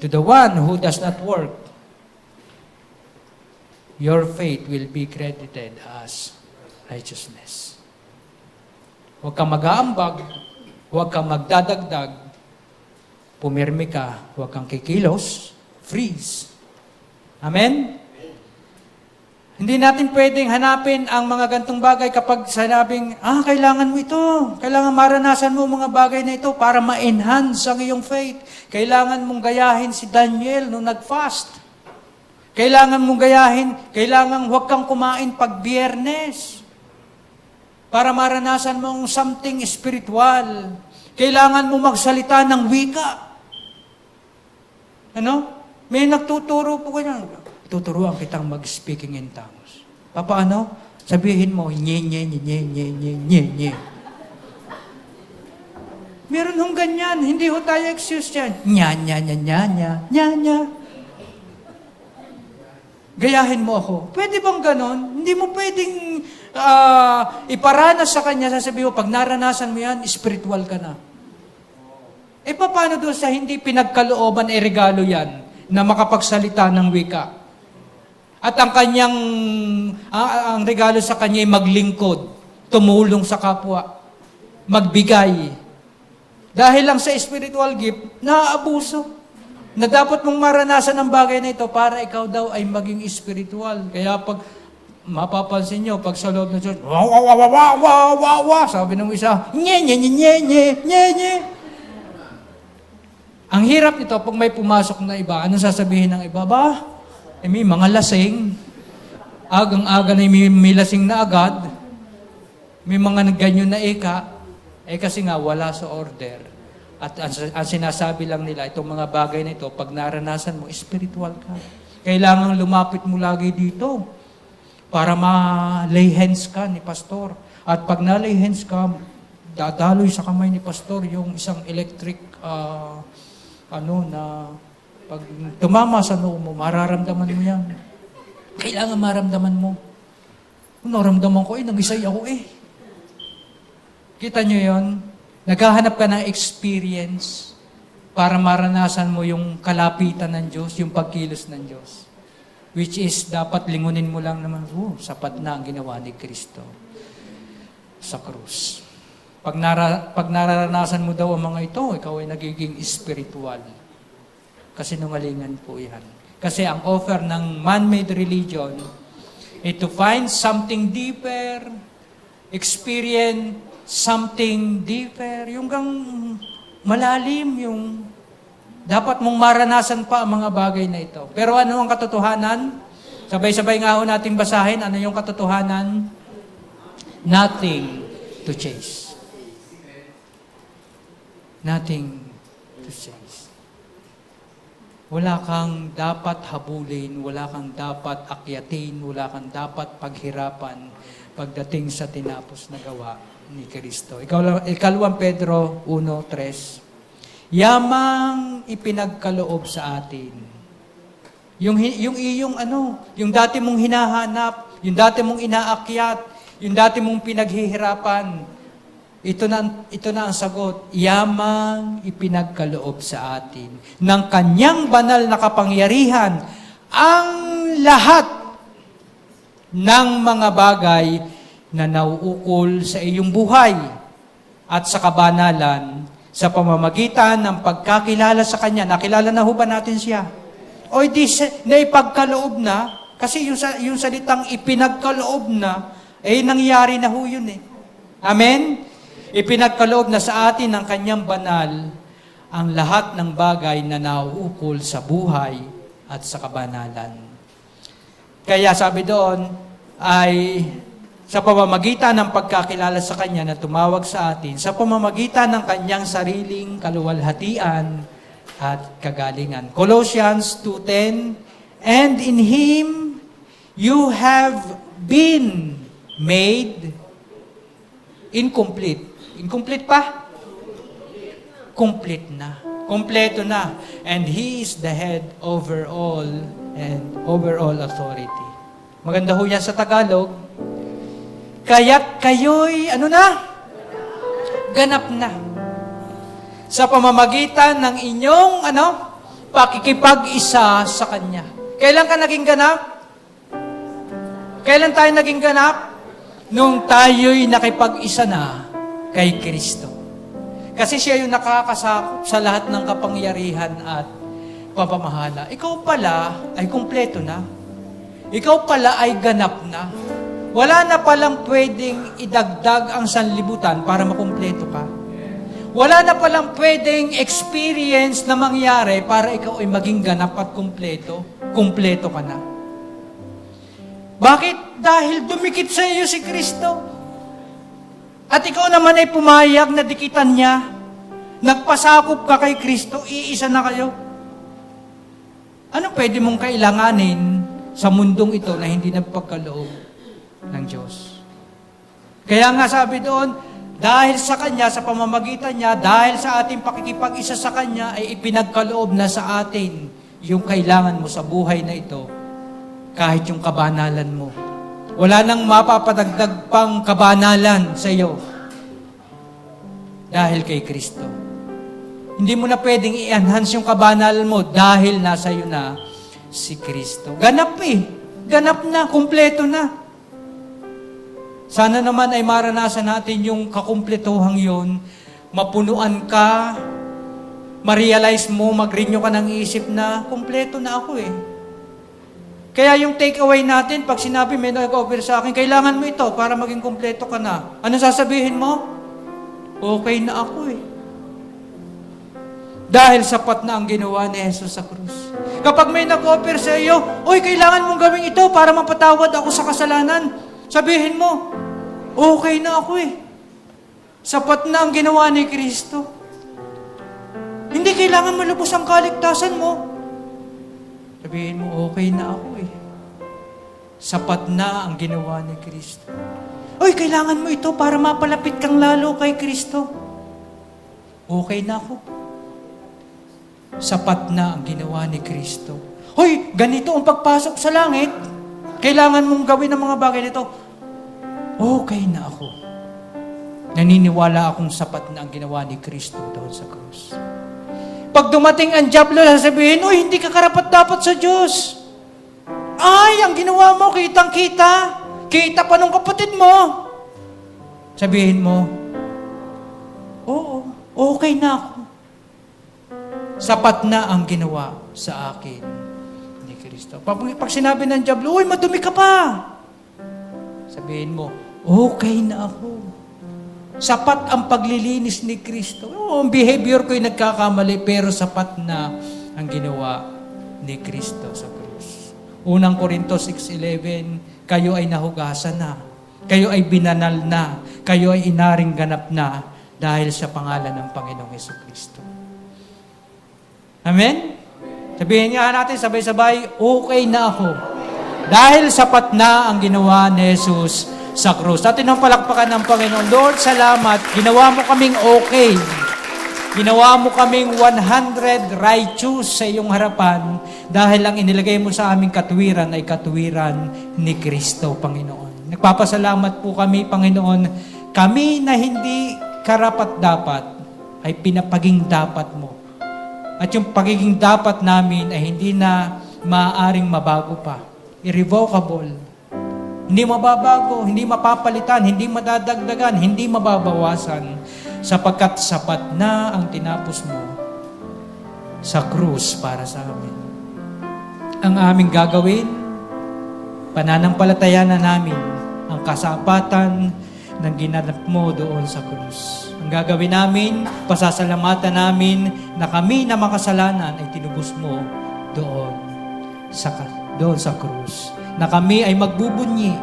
To the one who does not work, your faith will be credited as righteousness. Huwag kang mag-aambag, huwag kang magdadagdag, pumirmi ka, huwag kang kikilos, freeze. Amen? Hindi natin pwedeng hanapin ang mga gantong bagay kapag sinabing, kailangan mo ito. Kailangan maranasan mo mga bagay na ito para ma-enhance ang iyong faith. Kailangan mong gayahin si Daniel nung nag-fast. Kailangan mong gayahin, kailangan huwag kang kumain pag Biyernes para maranasan mong something spiritual. Kailangan mo magsalita ng wika. Ano? May nagtuturo po ganyan. Tuturuan kitang mag-speaking in tongues. Paano? Sabihin mo, nye. Meron hong ganyan. Hindi ho tayo excuse yan. Nya. Gayahin mo ako. Pwede bang ganon? Hindi mo pwedeng iparanas sa kanya, sasabihin mo, pag naranasan mo yan, spiritual ka na. Paano doon sa hindi pinagkalooban, regalo yan, na makapagsalita ng wika? At ang kanyang, ang regalo sa kanya ay maglingkod, tumulong sa kapwa, magbigay. Dahil lang sa spiritual gift, naaabuso. Na dapat mong maranasan ang bagay na ito para ikaw daw ay maging spiritual. Kaya pag mapapansin nyo, pag sa loob ng church, sabi ng isa, nye. Ang hirap nito, pag may pumasok na iba, ano sasabihin ng iba? May mga lasing. Agang-aga na may lasing na agad. May mga ganyan na eka. Kasi nga, wala sa order. At ang sinasabi lang nila, itong mga bagay na ito, pag naranasan mo, spiritual ka. Kailangan lumapit mo lagi dito para ma-lay hands ka ni pastor. At pag na-lay hands ka, dadaloy sa kamay ni pastor yung isang electric, pag tumama sa noo mo, mararamdaman mo yan. Kailangan maramdaman mo. Naramdaman ko, nagisay ako Kita nyo yon? Naghahanap ka ng experience para maranasan mo yung kalapitan ng Diyos, yung pagkilos ng Diyos. Which is, dapat lingunin mo lang naman, sapat na ang ginawa ni Kristo sa krus. Pag nararanasan mo daw ang mga ito, ikaw ay nagiging spiritual. Kasinungalingan po yan. Kasi ang offer ng man-made religion is to find something deeper, experience something deeper, yung gang malalim, yung dapat mong maranasan pa ang mga bagay na ito. Pero ano ang katotohanan? Sabay-sabay nga ho natin basahin, ano yung katotohanan? Nothing to chase. Nothing to chase. Wala kang dapat habulin, wala kang dapat akyatin, wala kang dapat paghirapan pagdating sa tinapos na gawa ni Kristo. Ikalawang Pedro 1:3. Yamang ipinagkaloob sa atin. Yung yung dati mong hinahanap, yung dati mong inaakyat, yung dati mong pinaghihirapan, ito na ang sagot. Yamang ipinagkaloob sa atin ng kanyang banal na kapangyarihan ang lahat ng mga bagay na nauukol sa iyong buhay at sa kabanalan sa pamamagitan ng pagkakilala sa Kanya. Nakilala na ho ba natin siya? O di naipagkaloob na, kasi yung salitang ipinagkaloob na, nangyari na ho yun eh. Amen? Ipinagkaloob na sa atin ng Kanyang banal ang lahat ng bagay na nauukol sa buhay at sa kabanalan. Kaya sabi doon ay sa pamamagitan ng pagkakilala sa Kanya na tumawag sa atin, sa pamamagitan ng Kanyang sariling kaluwalhatian at kagalingan. Colossians 2:10, and in Him you have been made incomplete. Incomplete pa? Complete na. Kompleto na. And He is the head over all and over all authority. Maganda ho yan sa Tagalog. Kaya't kayo'y, ganap na. Sa pamamagitan ng inyong, pakikipag-isa sa Kanya. Kailan ka naging ganap? Kailan tayo naging ganap? Nung tayo'y nakipag-isa na kay Kristo. Kasi siya yung nakakasakop sa lahat ng kapangyarihan at pamamahala. Ikaw pala ay kumpleto na. Ikaw pala ay ganap na. Wala na palang pwedeng idagdag ang sanlibutan para makumpleto ka. Wala na palang pwedeng experience na mangyari para ikaw ay maging ganap at kumpleto. Kumpleto ka na. Bakit? Dahil dumikit sa iyo si Kristo. At ikaw naman ay pumayag na dikitan niya. Nagpasakop ka kay Kristo, iisa na kayo. Ano pwede mong kailanganin sa mundong ito na hindi nagpagkaloob ng Diyos? Kaya nga sabi doon, dahil sa Kanya, sa pamamagitan niya, dahil sa ating pakikipag-isa sa Kanya, ay ipinagkaloob na sa atin yung kailangan mo sa buhay na ito, kahit yung kabanalan mo. Wala nang mapapadagdag pang kabanalan sa iyo dahil kay Kristo. Hindi mo na pwedeng i-enhance yung kabanalan mo dahil nasa iyo na si Kristo. Ganap Ganap na, kumpleto na. Sana naman ay maranasan natin yung kakumpletuhang yun. Mapunuan ka, ma-realize mo, mag-renew ka ng isip na, kumpleto na ako eh. Kaya yung takeaway natin, pag sinabi may nag-offer sa akin, kailangan mo ito para maging kumpleto ka na. Ano sasabihin mo? Okay na ako eh. Dahil sapat na ang ginawa ni Jesus sa krus. Kapag may nag-offer sa iyo, kailangan mong gawin ito para mapatawad ako sa kasalanan. Sabihin mo, okay na ako eh. Sapat na ang ginawa ni Kristo. Hindi kailangan malubos ang kaligtasan mo. Sabihin mo, okay na ako eh. Sapat na ang ginawa ni Kristo. Kailangan mo ito para mapalapit kang lalo kay Kristo. Okay na ako. Sapat na ang ginawa ni Kristo. Ganito ang pagpasok sa langit. Kailangan mong gawin ang mga bagay nito. Okay na ako. Naniniwala akong sapat na ang ginawa ni Kristo doon sa krus. Pag dumating ang dyablo, sasabihin, hindi ka karapat-dapat sa Diyos. Ang ginawa mo, kitang-kita. Kita pa nung kapatid mo. Sabihin mo, Oo, okay na ako. Sapat na ang ginawa sa akin ni Kristo. Pag sinabi ng diablo, uy, madumi ka pa. Sabihin mo, okay na ako. Sapat ang paglilinis ni Kristo. Oo, ang behavior ko'y nagkakamali, pero sapat na ang ginawa ni Kristo sa krus. Unang Korinto 6:11, kayo ay nahugasan na. Kayo ay binanal na. Kayo ay inaring ganap na dahil sa pangalan ng Panginoong Jesucristo. Amen? Sabihin nga natin sabay-sabay, okay na ako. Dahil sapat na ang ginawa ni Jesus sa krus. Atin ang palakpakan ng Panginoon. Lord, salamat. Ginawa mo kaming okay. Ginawa mo kaming 100 righteous sa iyong harapan dahil ang inilagay mo sa aming katuwiran ay katuwiran ni Kristo, Panginoon. Nagpapasalamat po kami, Panginoon. Kami na hindi karapat-dapat ay pinapaging dapat mo. At yung pagiging dapat namin ay hindi na maaaring mabago pa. Irrevocable. Hindi mababago, hindi mapapalitan, hindi madadagdagan, hindi mababawasan. Sapagkat sapat na ang tinapos mo sa krus para sa amin. Ang aming gagawin, pananampalataya na namin ang kasapatan ng ginanap mo doon sa krus. Ang gagawin namin, pasasalamatan namin na kami na makasalanan ay tinubos mo doon sa krus. Na kami ay magbubunyi,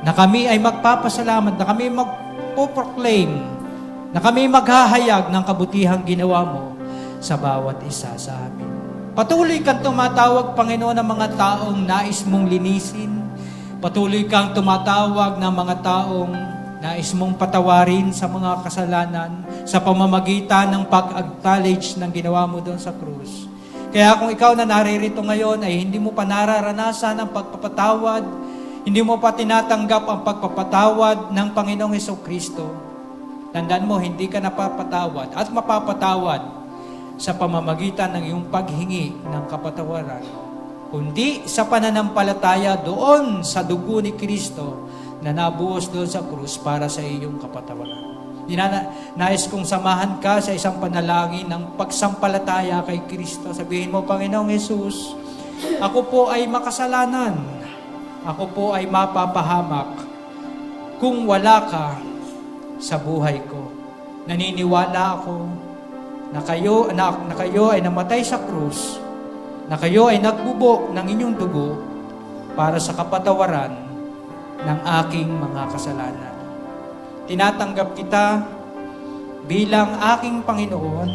na kami ay magpapasalamat, na kami magpo-proclaim, na kami maghahayag ng kabutihang ginawa mo sa bawat isa sa amin. Patuloy kang tumatawag, Panginoon, ng mga taong nais mong linisin. Patuloy kang tumatawag ng mga taong nais mong patawarin sa mga kasalanan sa pamamagitan ng pag-acknowledge ng ginawa mo doon sa krus. Kaya kung ikaw na naririto ngayon ay hindi mo pa nararanasan ang pagpapatawad, hindi mo pa tinatanggap ang pagpapatawad ng Panginoong Jesucristo, tandaan mo, hindi ka napapatawad at mapapatawad sa pamamagitan ng iyong paghingi ng kapatawaran, kundi sa pananampalataya doon sa dugo ni Kristo na nabuhos doon sa krus para sa iyong kapatawaran. Nais kong samahan ka sa isang panalangin ng pagsampalataya kay Kristo. Sabihin mo, Panginoong Jesus, ako po ay makasalanan. Ako po ay mapapahamak kung wala ka sa buhay ko. Naniniwala ako na kayo ay namatay sa krus, na kayo ay nagbubo ng inyong dugo para sa kapatawaran ng aking mga kasalanan. Tinatanggap kita bilang aking Panginoon,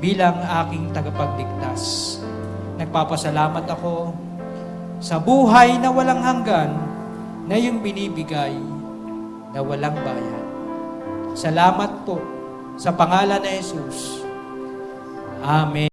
bilang aking tagapagligtas. Nagpapasalamat ako sa buhay na walang hanggan na iyong binibigay na walang bayad. Salamat po sa pangalan ni Jesus. Amen.